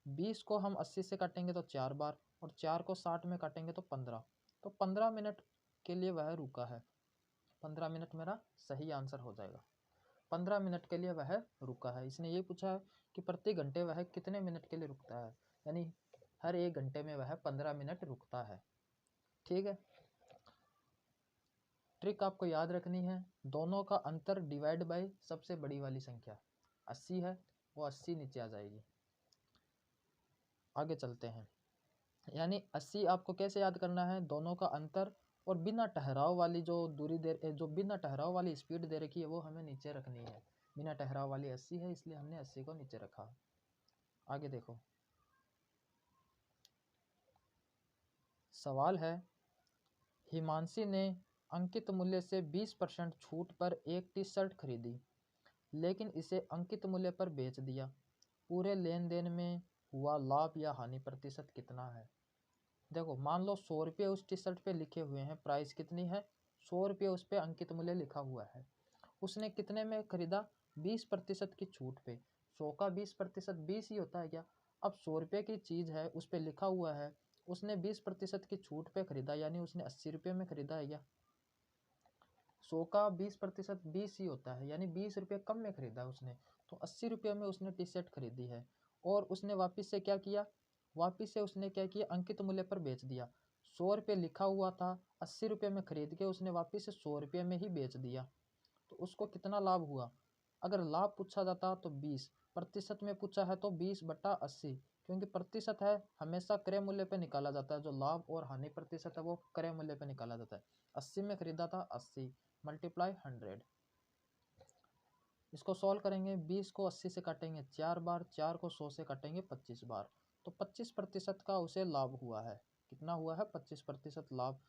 20 को हम 80 से काटेंगे तो 4 बार और 4 को 60 में काटेंगे तो 15, तो 15 मिनट के लिए वह रुका है। 15 मिनट मेरा सही आंसर हो जाएगा। 15 मिनट के लिए वह रुका है। इसने ये पूछा है कि प्रति घंटे वह कितने मिनट के लिए रुकता है, यानी हर एक घंटे में वह 15 मिनट रुकता है। ठीक है, ट्रिक आपको याद रखनी है, दोनों का अंतर डिवाइड बाय सबसे बड़ी वाली संख्या 80 है, वो 80 नीचे आ जाएगी। आगे चलते हैं, यानी 80 आपको कैसे याद करना है, दोनों का अंतर और बिना ठहराव वाली जो दूरी जो बिना ठहराव वाली स्पीड दे रखी है वो हमें नीचे रखनी है। बिना ठहराव वाली 80 है, इसलिए हमने 80 को नीचे रखा। आगे देखो सवाल है, हिमांशी ने अंकित मूल्य से 20% छूट पर एक टी शर्ट खरीदी लेकिन इसे अंकित मूल्य पर बेच दिया। पूरे लेन देन में हुआ लाभ या हानि प्रतिशत कितना है। देखो मान लो 100 रुपये उस टी शर्ट पे लिखे हुए हैं, प्राइस कितनी है 100 रुपये, उस पर अंकित मूल्य लिखा हुआ है। उसने कितने में खरीदा 20% की छूट पे। 100 का 20% 20 ही होता है क्या। अब 100 रुपये की चीज़ है, उस पर लिखा हुआ है, उसने 20% की छूट पे खरीदा, यानी उसने 80 रुपये में खरीदा है क्या। 100 का 20% 20 ही होता है, यानी 20 रुपये कम में खरीदा है उसने, तो 80 रुपये में उसने टी शर्ट खरीदी है। और उसने वापस से क्या किया, वापस से उसने क्या किया, अंकित मूल्य पर बेच दिया। 100 रुपये लिखा हुआ था, 80 रुपये में खरीद के उसने वापस से 100 रुपये में ही बेच दिया, तो उसको कितना लाभ हुआ। अगर लाभ पूछा जाता तो 20, प्रतिशत में पूछा है तो 20/80, क्योंकि प्रतिशत है हमेशा क्रय मूल्य पे निकाला जाता है, जो लाभ और हानि प्रतिशत है वो क्रय मूल्य पे निकाला जाता है। 80 में खरीदा था, 80 मल्टीप्लाई 100। इसको सॉल्व करेंगे, 20 को 80 से काटेंगे 4 बार, 4 को 100 से काटेंगे 25 बार, तो 25% का उसे लाभ हुआ है। कितना हुआ है? 25% लाभ।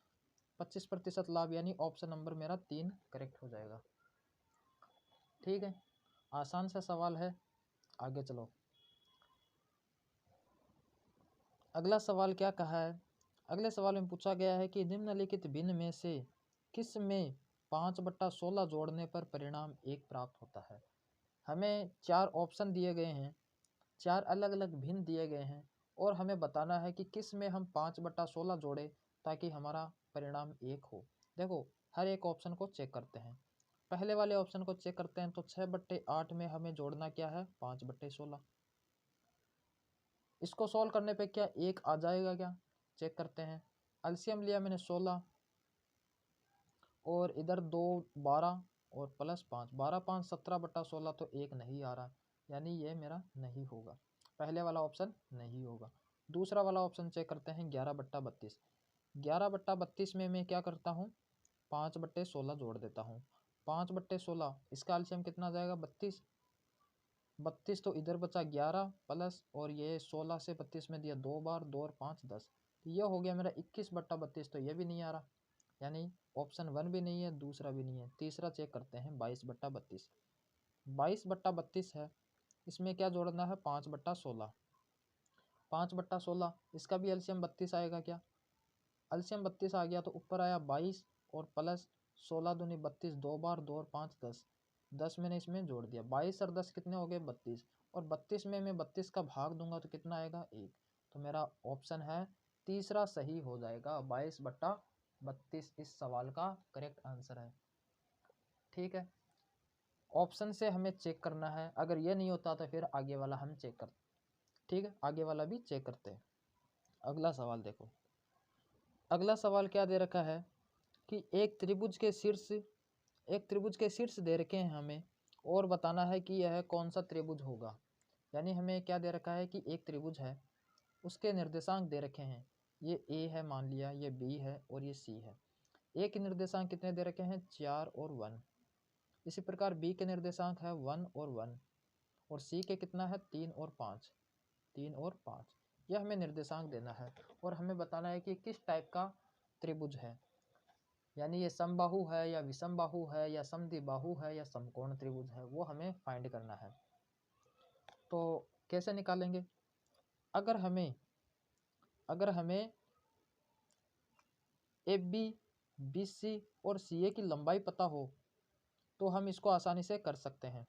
25% लाभ यानी ऑप्शन नंबर मेरा 3 करेक्ट हो जाएगा। ठीक है, आसान सा सवाल है। आगे चलो, अगला सवाल क्या कहा है? अगले सवाल में पूछा गया है कि निम्नलिखित भिन्न में से किस में 5/16 जोड़ने पर परिणाम 1 प्राप्त होता है। हमें 4 ऑप्शन दिए गए हैं, 4 अलग अलग भिन्न दिए गए हैं, और हमें बताना है कि किस में हम 5/16 जोड़े ताकि हमारा परिणाम 1 हो। देखो, हर एक ऑप्शन को चेक करते हैं। पहले वाले ऑप्शन को चेक करते हैं तो 6/8 में हमें जोड़ना क्या है? 5/16। इसको सोल्व करने पे क्या 1 आ जाएगा क्या? चेक करते हैं। एलसीएम लिया मैंने 16 और इधर 2 12 और प्लस 5, 12 5 17/16, तो 1 नहीं आ रहा, यानी ये मेरा नहीं होगा। पहले वाला ऑप्शन नहीं होगा। दूसरा वाला ऑप्शन चेक करते हैं, 11/32। 11/32 में मैं क्या करता हूँ? 5/16 जोड़ देता हूँ। 5/16 इसका एलसीएम कितना आ जाएगा? 32। 32 तो इधर बचा 11 प्लस, और ये 16 से 32 में दिया 2 बार, 2 और 5 10, तो ये हो गया मेरा 21/32। तो ये भी नहीं आ रहा, यानी ऑप्शन 1 भी नहीं है, दूसरा भी नहीं है। तीसरा चेक करते हैं, 22/32। 22/32 है, इसमें क्या जोड़ना है? 5/16। 5/16 इसका भी एलसीएम 32 आएगा क्या? एलसीएम 32 आ गया, तो ऊपर आया 22 और प्लस 16 दूनी 32, 2 बार, 2 और 5 10, 10 मैंने इसमें जोड़ दिया। 22 और 10 कितने हो गए? 32, और 32 में मैं 32 का भाग दूंगा तो कितना आएगा? 1। तो मेरा ऑप्शन है तीसरा सही हो जाएगा, 22/32 इस सवाल का करेक्ट आंसर है। ठीक है, ऑप्शन से हमें चेक करना है, अगर ये नहीं होता तो फिर आगे वाला हम चेक करते। ठीक है, आगे वाला भी चेक करते हैं। अगला सवाल देखो, अगला सवाल क्या दे रखा है कि एक त्रिभुज के शीर्ष दे रखे हैं हमें, और बताना है कि यह कौन सा त्रिभुज होगा। यानी हमें क्या दे रखा है कि एक त्रिभुज है, उसके निर्देशांक दे रखे हैं। ये ए है मान लिया, ये बी है और ये सी है। ए के निर्देशांक कितने दे रखे हैं? 4 और 1। इसी प्रकार बी के निर्देशांक है 1 और 1, और सी के कितना है? 3 और 5। 3 और 5, यह हमें निर्देशांक देना है, और हमें बताना है कि किस टाइप का त्रिभुज है। यानी ये समबाहु है या विषमबाहु है या समद्विबाहु है या समकोण त्रिभुज है, वो हमें फाइंड करना है। तो कैसे निकालेंगे? अगर हमें ए बी बी सी और सी ए की लंबाई पता हो तो हम इसको आसानी से कर सकते हैं।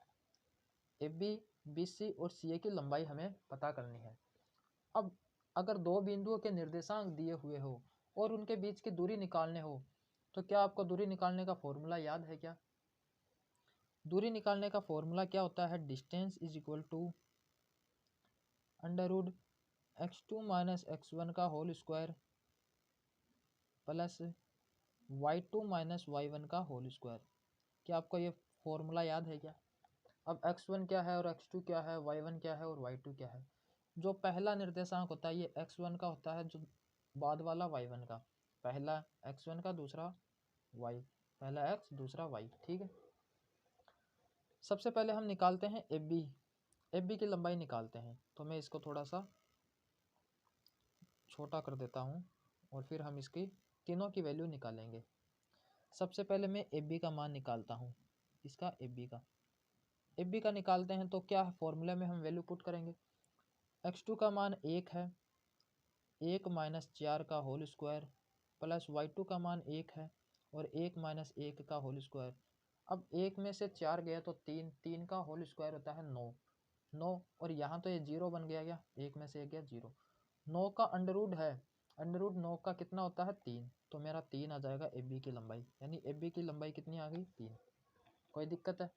ए बी बी सी और सी ए की लंबाई हमें पता करनी है। अब अगर दो बिंदुओं के निर्देशांक दिए हुए हो और उनके बीच की दूरी निकालने हो, तो क्या आपको दूरी निकालने का फॉर्मूला याद है क्या? दूरी निकालने का फॉर्मूला क्या होता है? Distance is equal to under root x2 minus x1 का whole square plus y2 minus y1 का होल स्क्वायर। क्या आपको ये फॉर्मूला याद है क्या? अब x1 क्या है और x2 क्या है, y1 क्या है और y2 क्या है। जो पहला निर्देशांक होता है ये x1 का होता है, जो बाद वाला y1 का। पहला x1 का, दूसरा y, पहला x दूसरा y। ठीक है, सबसे पहले हम निकालते हैं एफ बी की लंबाई निकालते हैं। तो मैं इसको थोड़ा सा छोटा कर देता हूँ और फिर हम इसकी तीनों की वैल्यू निकालेंगे। सबसे पहले मैं एफ बी का मान निकालता हूँ, इसका एफ बी का निकालते हैं तो क्या फॉर्मूले में हम वैल्यू पुट करेंगे। x2 का मान 1 है, 1 माइनस 4 का होल स्क्वायर प्लस y2 का मान 1 है और 1 माइनस 1 का होल स्क्वायर। अब 1 में से 4 गया तो 3, 3 का होल स्क्वायर होता है 9, 9, और यहाँ तो ये 0 बन गया, 1 में से 1 गया 0। 9 का अंडरवुड है, अंडरवुड 9 का कितना होता है? 3, तो मेरा 3 आ जाएगा एफ बी की लंबाई। यानी एफ बी की लंबाई कितनी आ गई? 3। कोई दिक्कत है?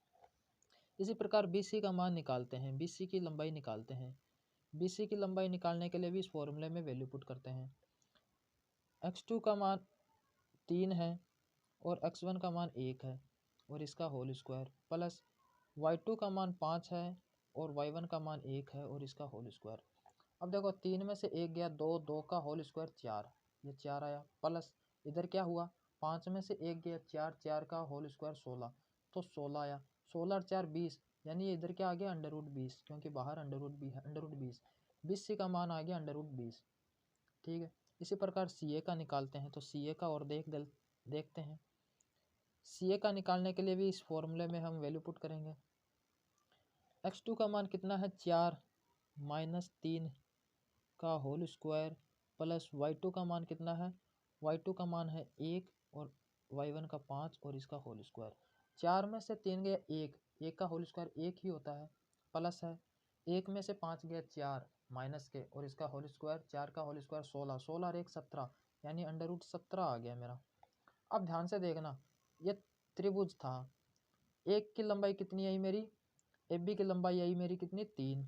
इसी प्रकार बी सी का मान निकालते हैं, बी सी की लंबाई निकालते हैं। बी सी की लंबाई निकालने के लिए भी इस फॉर्मूले में वैल्यू पुट करते हैं। x2 का मान 3 है और x1 का मान 1 है और इसका होल स्क्वायर प्लस y2 का मान 5 है और y1 का मान 1 है और इसका होल स्क्वायर। अब देखो 3 में से 1 गया 2, 2 का होल स्क्वायर 4, ये 4 आया, प्लस इधर क्या हुआ 5 में से 1 गया 4, 4 का होल स्क्वायर 16, तो 16 आया, 16 और 4 20, यानी ये इधर क्या आ गया अंडर रूट 20, क्योंकि बाहर अंडर रूट भी है, अंडर रूट 20, 20 सी का मान आ गया अंडर रूट 20। ठीक है, इसी प्रकार सी ए का निकालते हैं, तो सी ए का और देखते हैं। सी ए का निकालने के लिए भी इस फॉर्मूले में हम वैल्यू पुट करेंगे। x2 का मान कितना है 4 माइनस 3 का होल स्क्वायर प्लस y2 का मान कितना है, y2 का मान है 1 और y1 का 5 और इसका होल स्क्वायर। 4 में से 3 गया 1, 1 का होल स्क्वायर 1 ही होता है, प्लस है 1 में से 5 गया 4 माइनस के और इसका होल स्क्वायर, 4 का होल स्क्वायर 16, 16 और 1 17, यानी अंडर रूट 17 आ गया मेरा। अब ध्यान से देखना, ये त्रिभुज था, एक की लंबाई कितनी आई मेरी, ए बी की लंबाई आई मेरी कितनी 3,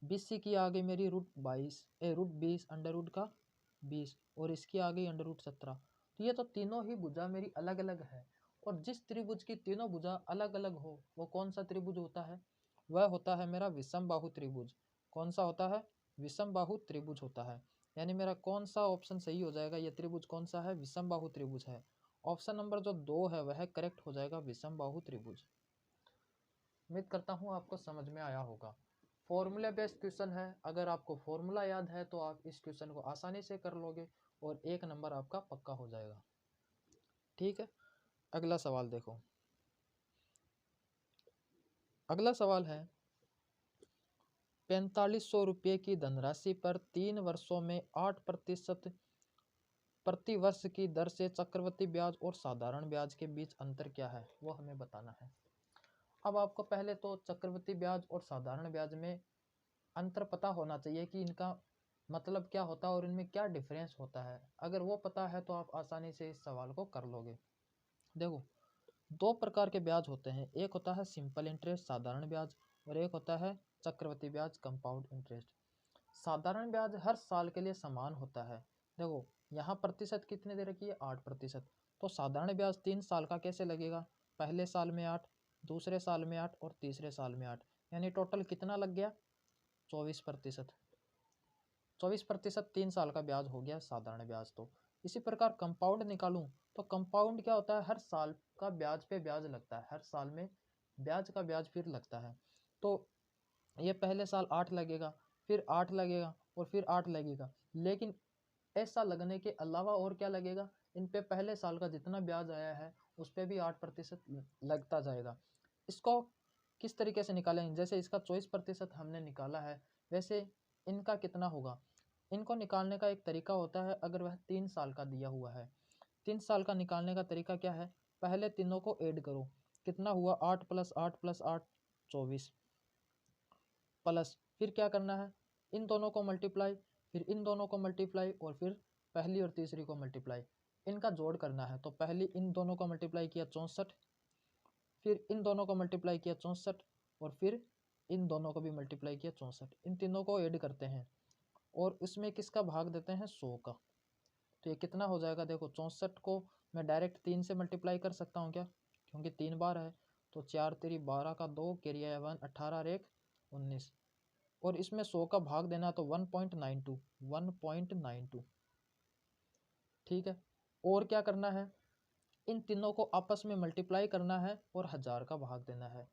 बी सी की आ गई मेरी रूट 20 अंडर रूट का 20 और इसकी आ गई अंडर रूट 17। तो ये तो तीनों ही भुजा मेरी अलग अलग है, और जिस त्रिभुज की तीनों भुजा अलग अलग हो वो कौन सा त्रिभुज होता है, वह होता है मेरा विषम बाहु त्रिभुज। कौन सा होता है, विषम बाहु त्रिभुज होता है। यानी मेरा कौन सा ऑप्शन सही हो जाएगा, ये त्रिभुज कौन सा है, विषम बाहु त्रिभुज है। ऑप्शन नंबर जो 2 है वह करेक्ट हो जाएगा, विषम बाहु त्रिभुज। उम्मीद करता हूँ आपको समझ में आया होगा। फॉर्मूला बेस्ड क्वेश्चन है, अगर आपको फॉर्मूला याद है तो आप इस क्वेश्चन को आसानी से कर लोगे और 1 नंबर आपका पक्का हो जाएगा। ठीक है, अगला सवाल देखो। अगला सवाल है 4500 रुपये की धनराशि पर 3 वर्षों में 8% प्रति वर्ष की दर से चक्रवृद्धि ब्याज और साधारण ब्याज के बीच अंतर क्या है, वो हमें बताना है। अब आपको पहले तो चक्रवृद्धि ब्याज और साधारण ब्याज में अंतर पता होना चाहिए कि इनका मतलब क्या होता है और इनमें क्या डिफरेंस होता है। अगर वो पता है तो आप आसानी से इस सवाल को कर लोगे। देखो, 2 प्रकार के ब्याज होते हैं, एक होता है सिंपल इंटरेस्ट साधारण ब्याज और एक होता है चक्रवृद्धि ब्याज कंपाउंड इंटरेस्ट। साधारण ब्याज हर साल के लिए समान होता है। देखो यहाँ प्रतिशत कितने दे रखी है 8%, तो साधारण ब्याज 3 साल का कैसे लगेगा, पहले साल में 8, दूसरे साल में 8 और तीसरे साल में 8, यानी टोटल कितना लग गया 24%। 24% 3 साल का ब्याज हो गया साधारण ब्याज। तो इसी प्रकार कंपाउंड निकालूं तो कंपाउंड क्या होता है, हर साल का ब्याज पे ब्याज लगता है, हर साल में ब्याज का ब्याज फिर लगता है। तो ये पहले साल 8 लगेगा, फिर 8 लगेगा और फिर 8 लगेगा, लेकिन ऐसा लगने के अलावा और क्या लगेगा, इन पे पहले साल का जितना ब्याज आया है उस पर भी 8% लगता जाएगा। इसको किस तरीके से निकालेंगे, जैसे इसका 24% हमने निकाला है, वैसे इनका कितना होगा। इनको निकालने का एक तरीका होता है, अगर वह 3 साल का दिया हुआ है, 3 साल का निकालने का तरीका क्या है, पहले तीनों को ऐड करो, कितना हुआ 8 + 8 + 8 24, प्लस फिर क्या करना है, इन दोनों को मल्टीप्लाई, फिर इन दोनों को मल्टीप्लाई और फिर पहली और तीसरी को मल्टीप्लाई, इनका जोड़ करना है। तो पहली इन दोनों को मल्टीप्लाई किया 64, फिर इन दोनों को मल्टीप्लाई किया 64 और फिर इन दोनों को भी मल्टीप्लाई किया 64, इन तीनों को ऐड करते हैं और उसमें किसका भाग देते हैं 100 का। तो ये कितना हो जाएगा, देखो 64 को मैं डायरेक्ट 3 से मल्टीप्लाई कर सकता हूँ क्या, क्योंकि 3 बार है, तो 4 3 12 का 2 कैरी 1 18 और 1 19, और इसमें 100 का भाग देना तो 1.92 1.92। ठीक है, और क्या करना है, इन तीनों को आपस में मल्टीप्लाई करना है और 1000 का भाग देना है।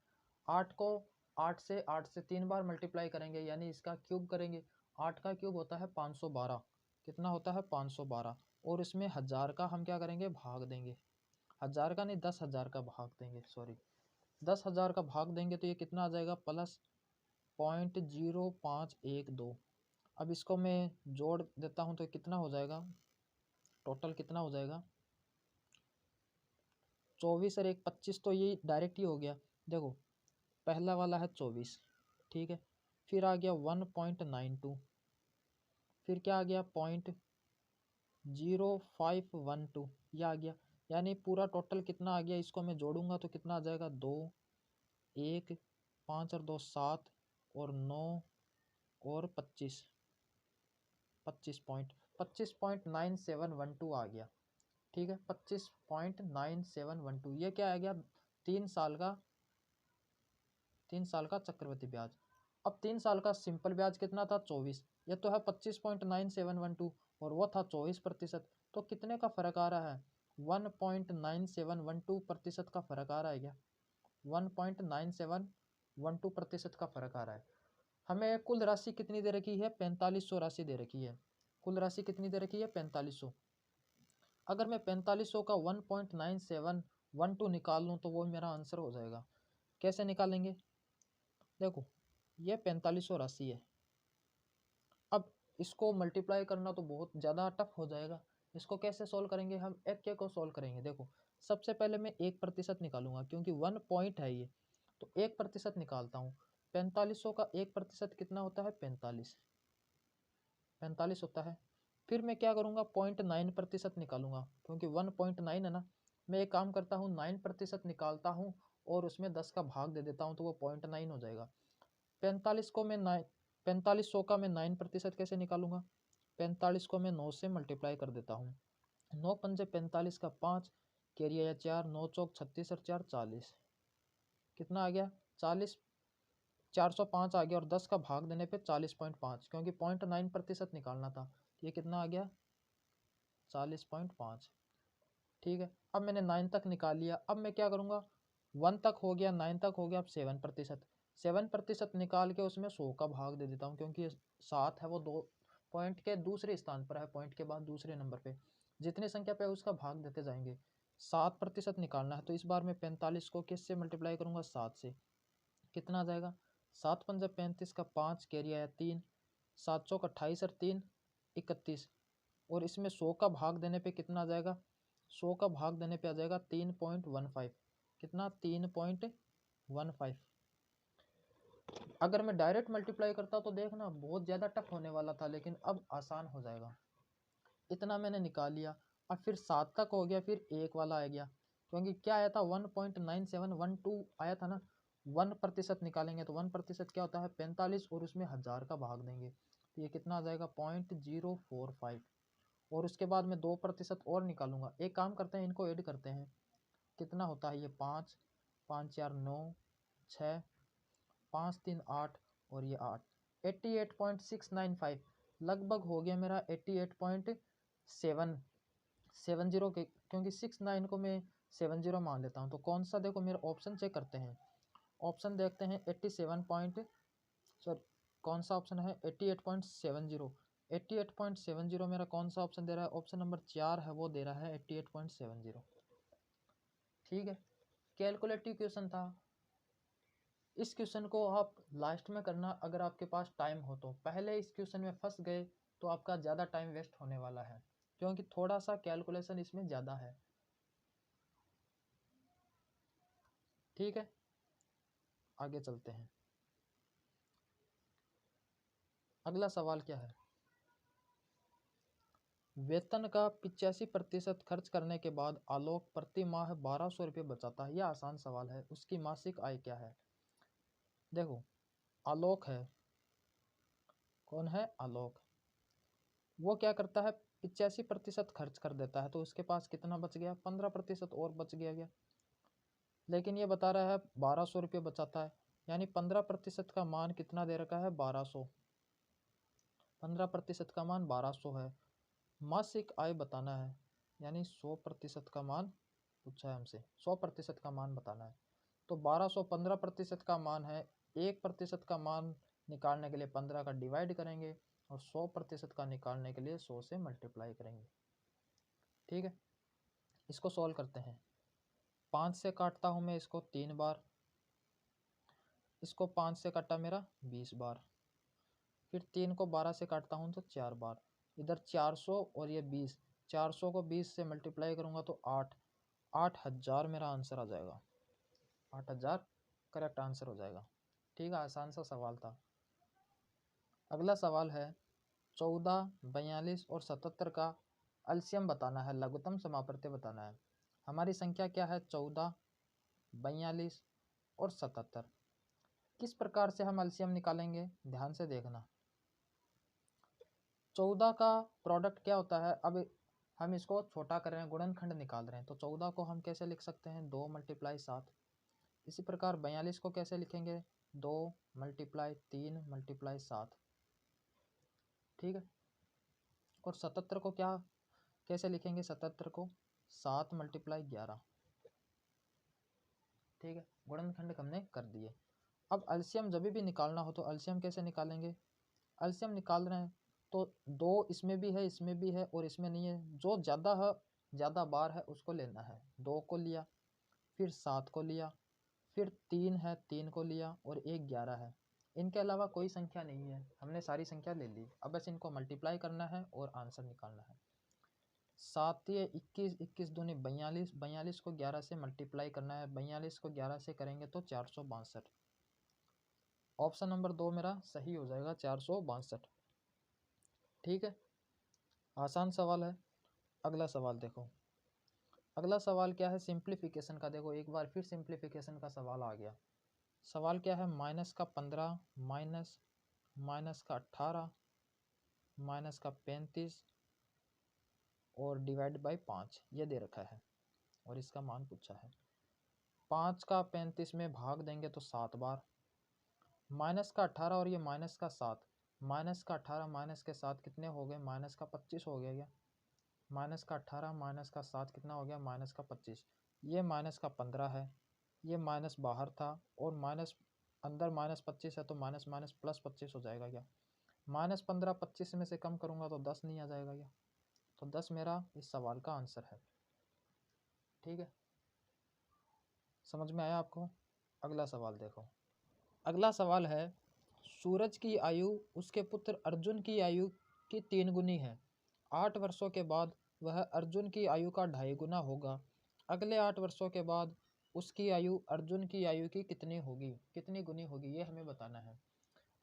8 को 8 से 3 बार मल्टीप्लाई करेंगे, यानी इसका क्यूब करेंगे, 8 का क्यूब होता है 512, कितना होता है 512, और इसमें 1000 का हम क्या करेंगे भाग देंगे, 1000 का नहीं 10,000 का भाग देंगे, सॉरी 10,000 का भाग देंगे, तो ये कितना आ जाएगा प्लस 0.0512। अब इसको मैं जोड़ देता हूँ तो कितना हो जाएगा, टोटल कितना हो जाएगा 24 और 1 25, तो ये डायरेक्ट ही हो गया। देखो पहला वाला है 24, ठीक है, फिर आ गया 1.92, फिर क्या आ गया 0.0512, ये आ गया, यानी पूरा टोटल कितना आ गया, इसको मैं जोड़ूंगा तो कितना आ जाएगा 2 1 5 और 2 7 और 9 और 25 25.9712 आ गया। ठीक है, 25.9712, ये क्या आ गया 3 साल का चक्रवृद्धि ब्याज। अब 3 साल का सिंपल ब्याज कितना था 24, ये तो है 25.9712 और वो था 24%। तो कितने का फर्क आ रहा है? 1.9712% का फर्क आ रहा है क्या? 1.9712% का फर्क आ रहा है। हमें कुल राशि कितनी दे रखी है? 4500 राशि दे रखी है। कुल राशि कितनी दे रखी है? 4500। अगर मैं 4500 का 1.9712 निकाल लूँ तो वो मेरा आंसर हो जाएगा। कैसे निकालेंगे? देखो ये 4500 राशि है। अब इसको मल्टीप्लाई करना तो बहुत ज़्यादा टफ हो जाएगा। इसको कैसे सोल्व करेंगे? हम एक के को सोल्व करेंगे। देखो सबसे पहले मैं 1% निकालूंगा क्योंकि 1 पॉइंट है ये, तो 1% निकालता हूँ। 4500 का 1% कितना होता है? 45 होता है। फिर मैं क्या करूँगा? 0.9% निकालूंगा क्योंकि 1.9 है ना। मैं एक काम करता हूँ 9% निकालता हूँ और उसमें 10 का भाग दे देता हूँ तो वो 0.9 हो जाएगा। 4500 का मैं 9% कैसे निकालूंगा? 45 को मैं 9 से मल्टीप्लाई कर देता हूँ। 9 पंजे 45 का 5, कैरी आया 4, 9 चौक 36 और 4 40। कितना आ गया? 40, 405 आ गया और 10 का भाग देने पे 40.5 क्योंकि 0.9% निकालना था। ये कितना आ गया? 40.5। ठीक है, अब मैंने 9 तक निकाल लिया। अब मैं क्या करूँगा? 1 तक हो गया, 9 तक हो गया, अब 7%। 7% निकाल के उसमें 100 का भाग दे देता हूँ क्योंकि ये 7 है वो 2 पॉइंट के दूसरे स्थान पर है, पॉइंट के बाद दूसरे नंबर पे। जितनी संख्या पे उसका भाग देते जाएंगे। 7% निकालना है तो इस बार मैं 45 को किससे मल्टीप्लाई करूँगा? 7 से। कितना आ जाएगा? 7 पंजा 35 का 5, कैरी आया 3, 7 चौक 28 और 3 31 और इसमें 100 का भाग देने पे कितना आ जाएगा? 100 का भाग देने पे आ जाएगा 3.15। कितना? 3.15। अगर मैं डायरेक्ट मल्टीप्लाई करता तो देखना बहुत ज़्यादा टफ होने वाला था, लेकिन अब आसान हो जाएगा। इतना मैंने निकाल लिया। अब फिर 7 तक हो गया, फिर एक वाला आ गया क्योंकि क्या आया था? 1.9712 आया था ना। 1% निकालेंगे तो 1% क्या होता है? 45 और उसमें 1000 का भाग देंगे तो ये कितना आ जाएगा? 0.045। और उसके बाद मैं 2% और निकालूंगा। एक काम करते हैं, इनको ऐड करते हैं। कितना होता है ये? 5, 5 4 9, 6, 5 3 8 और ये 8, 88.695 लगभग हो गया मेरा। 88.770 के, क्योंकि 69 को मैं 70 मान लेता हूँ। तो कौन सा? देखो मेरा ऑप्शन चेक करते हैं। ऑप्शन देखते हैं 87 पॉइंट, सॉरी कौन सा ऑप्शन है? 88.70। 88.70 मेरा कौन सा ऑप्शन दे रहा है? ऑप्शन नंबर 4 है, वो दे रहा है 88.70। ठीक है, कैलकुलेटिव क्वेश्चन था। इस क्वेश्चन को आप लास्ट में करना अगर आपके पास टाइम हो तो। पहले इस क्वेश्चन में फंस गए तो आपका ज़्यादा टाइम वेस्ट होने वाला है क्योंकि थोड़ा सा कैलकुलेशन इसमें ज़्यादा है। ठीक है, आगे चलते हैं। अगला सवाल क्या है? वेतन का 85% खर्च करने के बाद आलोक प्रति माह 1200 रुपये बचाता है। यह आसान सवाल है। उसकी मासिक आय क्या है? देखो आलोक है, कौन है? आलोक। वो क्या करता है? 85% खर्च कर देता है तो उसके पास कितना बच गया? 15% और बच गया। लेकिन ये बता रहा है 1200 रुपये बचाता है, यानी 15% का मान कितना दे रखा है? 1200। 15% का मान 1200 है। मासिक आय बताना है, यानी 100% का मान पूछा है हमसे। 100% का मान बताना है तो 1200 15% का मान है। 1% का मान निकालने के लिए 15 का डिवाइड करेंगे और 100% का निकालने के लिए 100 से मल्टीप्लाई करेंगे। ठीक है, इसको सॉल्व करते हैं। 5 से काटता हूँ मैं इसको 3 बार, इसको 5 से काटा मेरा 20 बार, फिर 3 को 12 से काटता हूँ तो 4 बार। इधर 400 और ये 20, 400 को 20 से मल्टीप्लाई करूँगा तो 8000 मेरा आंसर आ जाएगा। 8000 करेक्ट आंसर हो जाएगा। ठीक है, आसान सा सवाल था। अगला सवाल है 14, 42 और 77 का एलसीएम बताना है, लघुत्तम समापत्ति बताना है। हमारी संख्या क्या है? 14, 42 और 77। किस प्रकार से हम एलसीएम निकालेंगे? ध्यान से देखना। 14 का प्रोडक्ट क्या होता है? अब हम इसको छोटा कर रहे हैं, गुणनखंड निकाल रहे हैं तो 14 को हम कैसे लिख सकते हैं? 2 × 7। इसी प्रकार 42 को कैसे लिखेंगे? 2 मल्टीप्लाई 3 मल्टीप्लाई 7, ठीक है। और 77 को क्या कैसे लिखेंगे? 77 को 7 मल्टीप्लाई 11, ठीक है। गुणनखंड हमने कर दिए। अब एलसीएम जब भी निकालना हो तो एलसीएम कैसे निकालेंगे? एलसीएम निकाल रहे हैं तो 2 इसमें भी है, इसमें भी है और इसमें नहीं है, जो ज़्यादा है, ज़्यादा बार है उसको लेना है। 2 को लिया, फिर 7 को लिया, फिर 3 है 3 को लिया और एक 11 है। इनके अलावा कोई संख्या नहीं है, हमने सारी संख्या ले ली। अब बस इनको मल्टीप्लाई करना है और आंसर निकालना है। 7 ये 21, 21 दूनी 42, 42 को 11 से मल्टीप्लाई करना है। 42 को 11 से करेंगे तो 462। ऑप्शन नंबर 2 मेरा सही हो जाएगा, 462, ठीक है। आसान सवाल है। अगला सवाल देखो। अगला सवाल क्या है? सिंप्लीफिकेशन का। देखो एक बार फिर सिंप्लीफिकेशन का सवाल आ गया। सवाल क्या है? -15 माइनस का 18 माइनस का 35 और डिवाइड बाई 5 ये दे रखा है और इसका मान पूछा है। 5 का 35 में भाग देंगे तो 7 बार, माइनस का 18 और ये माइनस का 7, माइनस का 18 माइनस के 7 कितने हो गए? माइनस का 25 हो गया क्या? माइनस का 18 माइनस का 7 कितना हो गया? माइनस का 25। ये माइनस का 15 है, ये माइनस बाहर था और माइनस अंदर माइनस 25 है तो माइनस माइनस प्लस 25 हो जाएगा क्या? -15 25 में से कम करूँगा तो 10 नहीं आ जाएगा क्या? तो 10 मेरा इस सवाल का आंसर है, ठीक है। समझ में आया आपको? अगला सवाल देखो। अगला सवाल है, सूरज की आयु उसके पुत्र अर्जुन की आयु की 3 गुनी है। 8 वर्षों के बाद वह अर्जुन की आयु का 2.5 गुना होगा। अगले 8 वर्षों के बाद उसकी आयु अर्जुन की आयु की कितनी होगी, कितनी गुनी होगी, ये हमें बताना है।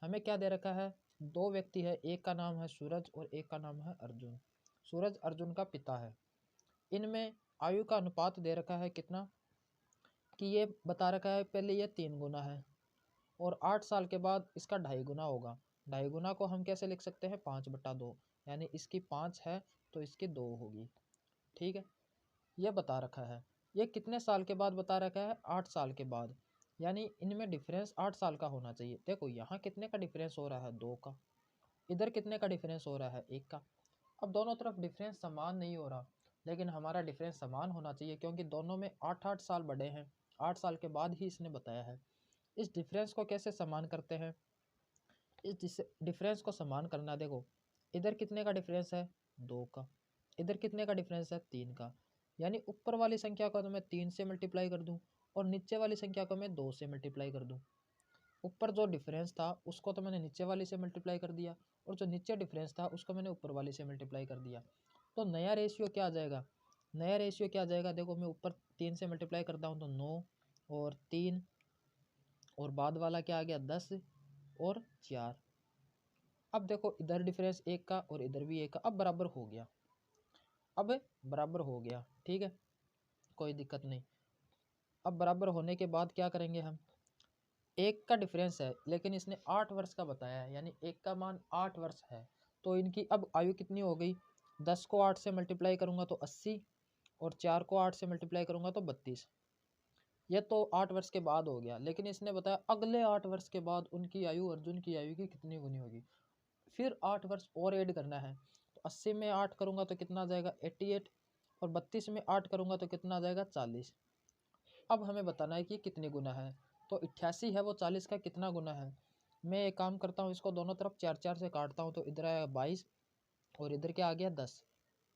हमें क्या दे रखा है? 2 व्यक्ति है, एक का नाम है सूरज और एक का नाम है अर्जुन। सूरज अर्जुन का पिता है। इनमें आयु का अनुपात दे रखा है कितना, कि ये बता रखा है पहले ये 3 गुना है और 8 साल के बाद इसका 2.5 गुना होगा। 2.5 गुना को हम कैसे लिख सकते हैं? 5/2, यानी इसकी 5 है तो इसकी 2 होगी, ठीक है। ये बता रखा है। ये कितने साल के बाद बता रखा है? 8 साल के बाद, यानी इनमें डिफरेंस 8 साल का होना चाहिए। देखो यहाँ कितने का डिफरेंस हो रहा है? 2 का। इधर कितने का डिफरेंस हो रहा है? 1 का। अब दोनों तरफ डिफरेंस समान नहीं हो रहा, लेकिन हमारा डिफरेंस समान होना चाहिए क्योंकि दोनों में 8-8 साल बड़े हैं। 8 साल के बाद ही इसने बताया है। इस डिफरेंस को कैसे समान करते हैं? इस डिफरेंस को समान करना, देखो इधर कितने का डिफरेंस है? 2 का। इधर कितने का डिफरेंस है? 3 का। यानी ऊपर वाली संख्या को तो मैं 3 से मल्टीप्लाई कर दूं और नीचे वाली संख्या को मैं 2 से मल्टीप्लाई कर दूं। ऊपर जो डिफरेंस था उसको तो मैंने नीचे वाली से मल्टीप्लाई कर दिया और जो नीचे डिफरेंस था उसको मैंने ऊपर वाली से मल्टीप्लाई कर दिया। तो नया रेशियो क्या आ जाएगा? नया रेशियो क्या आ जाएगा? देखो मैं ऊपर 3 से मल्टीप्लाई करता हूँ तो 9 और 3 और बाद वाला क्या आ गया? 10 और 4। अब देखो इधर डिफरेंस 1 का और इधर भी 1 का, अब बराबर हो गया। अब बराबर हो गया, ठीक है, कोई दिक्कत नहीं। अब बराबर होने के बाद क्या करेंगे हम? 1 का डिफरेंस है लेकिन इसने 8 वर्ष का बताया है, यानी 1 का मान 8 वर्ष है। तो इनकी अब आयु कितनी हो गई? 10 को 8 से मल्टीप्लाई करूँगा तो 80 और 4 को 8 से मल्टीप्लाई करूँगा तो 32। ये तो 8 वर्ष के बाद हो गया, लेकिन इसने बताया अगले 8 वर्ष के बाद उनकी आयु अर्जुन की आयु की कितनी गुनी होगी। फिर 8 वर्ष और ऐड करना है, तो 80 में 8 करूँगा तो कितना आ जाएगा? 88 और 32 में 8 करूँगा तो कितना आ जाएगा? 40। अब हमें बताना है कि कितनी गुना है। तो 88 है वो 40 का कितना गुना है? मैं एक काम करता हूँ, इसको दोनों तरफ 4-4 से काटता हूँ तो इधर आएगा 22 और इधर क्या आ गया? 10।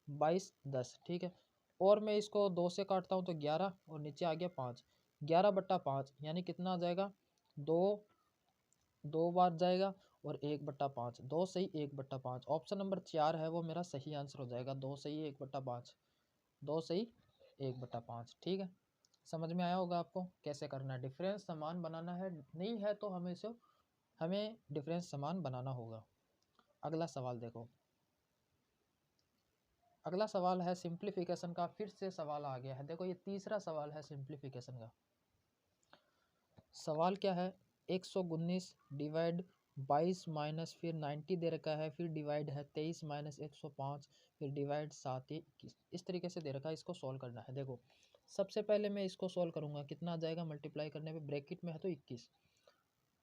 22 10, ठीक है। और मैं इसको 2 से काटता हूँ तो 11 और नीचे आ गया 5। 11/5 यानी कितना आ जाएगा? 2 2 बार जाएगा और 1/5, 2 सही 1/5। ऑप्शन नंबर 4 है वो मेरा सही आंसर हो जाएगा। 2 सही 1/5, 2 सही 1/5, ठीक है। समझ में आया होगा आपको कैसे करना है। डिफरेंस समान बनाना है, नहीं है तो हमें डिफरेंस समान बनाना होगा। अगला सवाल देखो। अगला सवाल है सिंप्लीफिकेशन का। फिर से सवाल आ गया है, देखो ये तीसरा सवाल है सिंप्लीफिकेशन का। सवाल क्या है? 119 डिवाइड 22 माइनस फिर 90 दे रखा है, फिर डिवाइड है 23 माइनस 105, फिर डिवाइड 7 21। इस तरीके से दे रखा है, इसको सॉल्व करना है। देखो सबसे पहले मैं इसको सॉल्व करूंगा, कितना आ जाएगा? मल्टीप्लाई करने पे ब्रैकेट में है तो 21।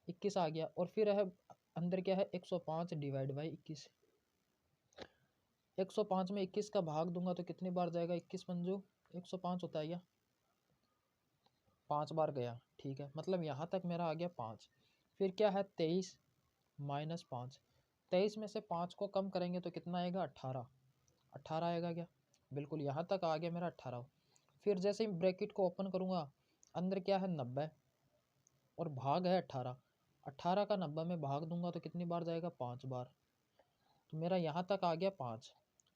21 आ गया। और फिर है अंदर क्या है 105 डिवाइड बाई 21। 105 में 21 का भाग दूंगा तो कितनी बार जाएगा? 21 पंजू 105 होता है या 5 बार गया। ठीक है, मतलब यहाँ तक मेरा आ गया 5। फिर क्या है 23 माइनस 5। 23 में से 5 को कम करेंगे तो कितना आएगा? 18। 18 आएगा क्या? बिल्कुल, यहाँ तक आ गया मेरा 18। फिर जैसे ही ब्रैकेट को ओपन करूँगा, अंदर क्या है 90 और भाग है 18। 18 का 90 में भाग दूंगा तो कितनी बार जाएगा? 5 बार। तो मेरा यहाँ तक आ गया 5।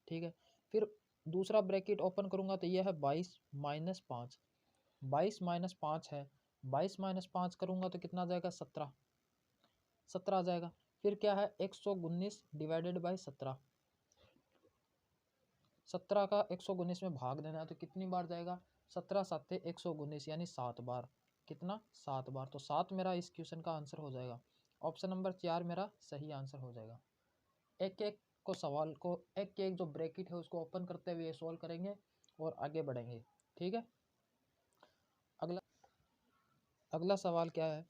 ठीक है, फिर दूसरा ब्रैकेट ओपन करूँगा तो यह है 22 माइनस 5। 22 माइनस 5 है, 22 माइनस 5 करूँगा तो कितना आ जाएगा? 17। 17 आ जाएगा। फिर क्या है 119 डिवाइडेड बाई 17। 17 का 119 में भाग देना है तो कितनी बार जाएगा? 17 7 119 यानी 7 बार। कितना? 7 बार। तो 7 मेरा इस क्वेश्चन का आंसर हो जाएगा। ऑप्शन नंबर 4 मेरा सही आंसर हो जाएगा। एक एक को सवाल को एक एक जो ब्रैकेट है उसको ओपन करते हुए सॉल्व करेंगे और आगे बढ़ेंगे। ठीक है, अगला सवाल क्या है?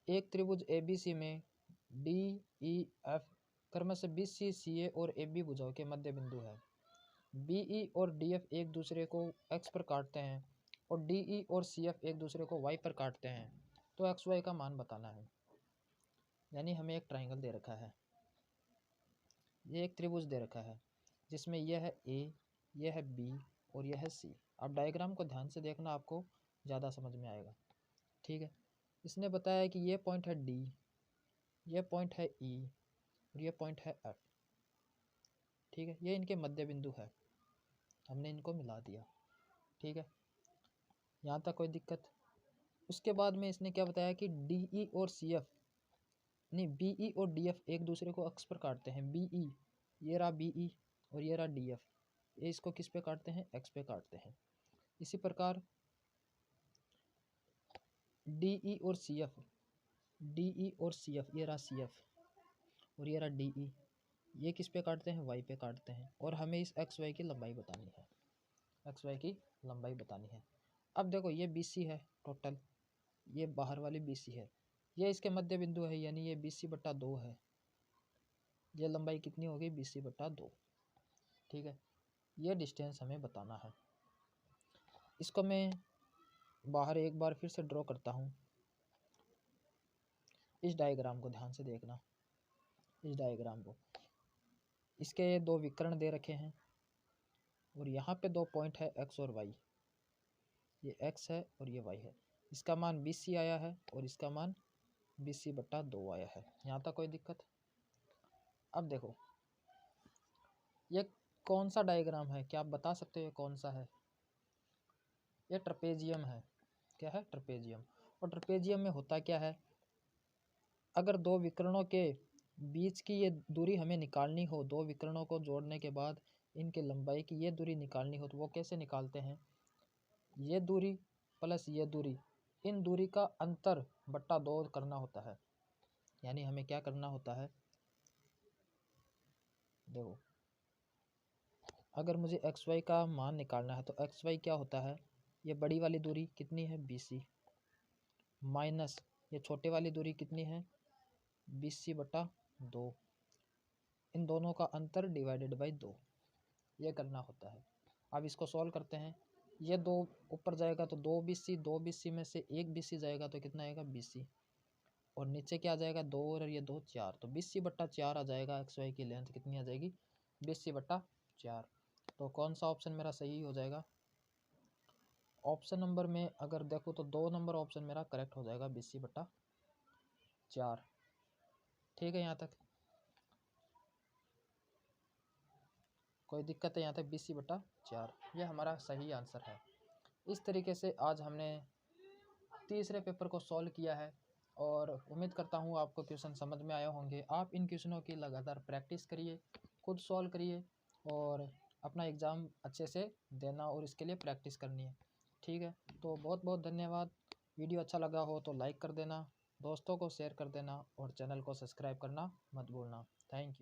एक त्रिभुज ABC में DEF क्रमशः BC CA और AB भुजाओं के मध्य बिंदु है। BE और DF एक दूसरे को x पर काटते हैं और DE और CF एक दूसरे को y पर काटते हैं, तो XY का मान बताना है। यानी हमें एक ट्राइंगल दे रखा है, ये एक त्रिभुज दे रखा है जिसमें यह है A, यह है B और यह है C। आप डायग्राम को ध्यान से देखना, आपको ज़्यादा समझ में आएगा। ठीक है, इसने बताया कि ये पॉइंट है D, ये पॉइंट है E और ये पॉइंट है F। ठीक है, ये इनके मध्य बिंदु है, हमने इनको मिला दिया। ठीक है, यहाँ तक कोई दिक्कत? उसके बाद में इसने क्या बताया कि DE और CF नहीं BE और DF एक दूसरे को अक्ष पर काटते हैं। BE, ये रहा BE और ये रहा DF, ये इसको किस पे काटते हैं? x पे काटते हैं। इसी प्रकार DE और CF, DE और CF, ये रहा CF और ये रहा DE, ये किस पे काटते हैं? y पे काटते हैं। और हमें इस XY की लंबाई बतानी है, XY की लंबाई बतानी है। अब देखो ये BC है टोटल, ये बाहर वाली BC है, ये इसके मध्य बिंदु है यानी ये BC/2 है। ये लंबाई कितनी होगी? BC/2। ठीक है, ये डिस्टेंस हमें बताना है। इसको मैं बाहर एक बार फिर से ड्रॉ करता हूँ। इस डायग्राम को ध्यान से देखना, इस डायग्राम को, इसके दो विकर्ण दे रखे हैं और यहाँ पे दो पॉइंट है x और y। ये x है और ये y है। इसका मान BC आया है और इसका मान BC/2 आया है। यहाँ तक कोई दिक्कत? अब देखो ये कौन सा डायग्राम है, क्या आप बता सकते हो ये कौन सा है? ये ट्रपेजियम है। क्या है? ट्रपेजियम। और ट्रपेजियम में होता क्या है, अगर दो विकर्णों के बीच की ये दूरी हमें निकालनी हो, दो विकर्णों को जोड़ने के बाद इनके लंबाई की ये दूरी निकालनी हो, तो वो कैसे निकालते हैं? ये दूरी प्लस ये दूरी, इन दूरी का अंतर बट्टा 2 करना होता है। यानी हमें क्या करना होता है? देखो अगर मुझे XY का मान निकालना है तो XY क्या होता है? ये बड़ी वाली दूरी कितनी है? BC माइनस ये छोटे वाली दूरी कितनी है? BC/2। इन दोनों का अंतर डिवाइडेड बाई 2, ये करना होता है। अब इसको सॉल्व करते हैं। ये 2 ऊपर जाएगा तो 2BC, 2BC में से 1BC जाएगा तो कितना आएगा? BC। और नीचे क्या आ जाएगा? 2 और ये 2 4, तो BC/4 आ जाएगा। XY की लेंथ कितनी आ जाएगी? BC/4। तो कौन सा ऑप्शन मेरा सही हो जाएगा? ऑप्शन नंबर में अगर देखो तो 2 नंबर ऑप्शन मेरा करेक्ट हो जाएगा, BC/4। ठीक है, यहाँ तक कोई दिक्कत है? यहाँ तक BC/4 ये हमारा सही आंसर है। इस तरीके से आज हमने तीसरे पेपर को सॉल्व किया है और उम्मीद करता हूँ आपको क्वेश्चन समझ में आए होंगे। आप इन क्वेश्चनों की लगातार प्रैक्टिस करिए, खुद सॉल्व करिए और अपना एग्ज़ाम अच्छे से देना और इसके लिए प्रैक्टिस करनी है। ठीक है, तो बहुत बहुत धन्यवाद। वीडियो अच्छा लगा हो तो लाइक कर देना, दोस्तों को शेयर कर देना और चैनल को सब्सक्राइब करना मत भूलना। Thank you.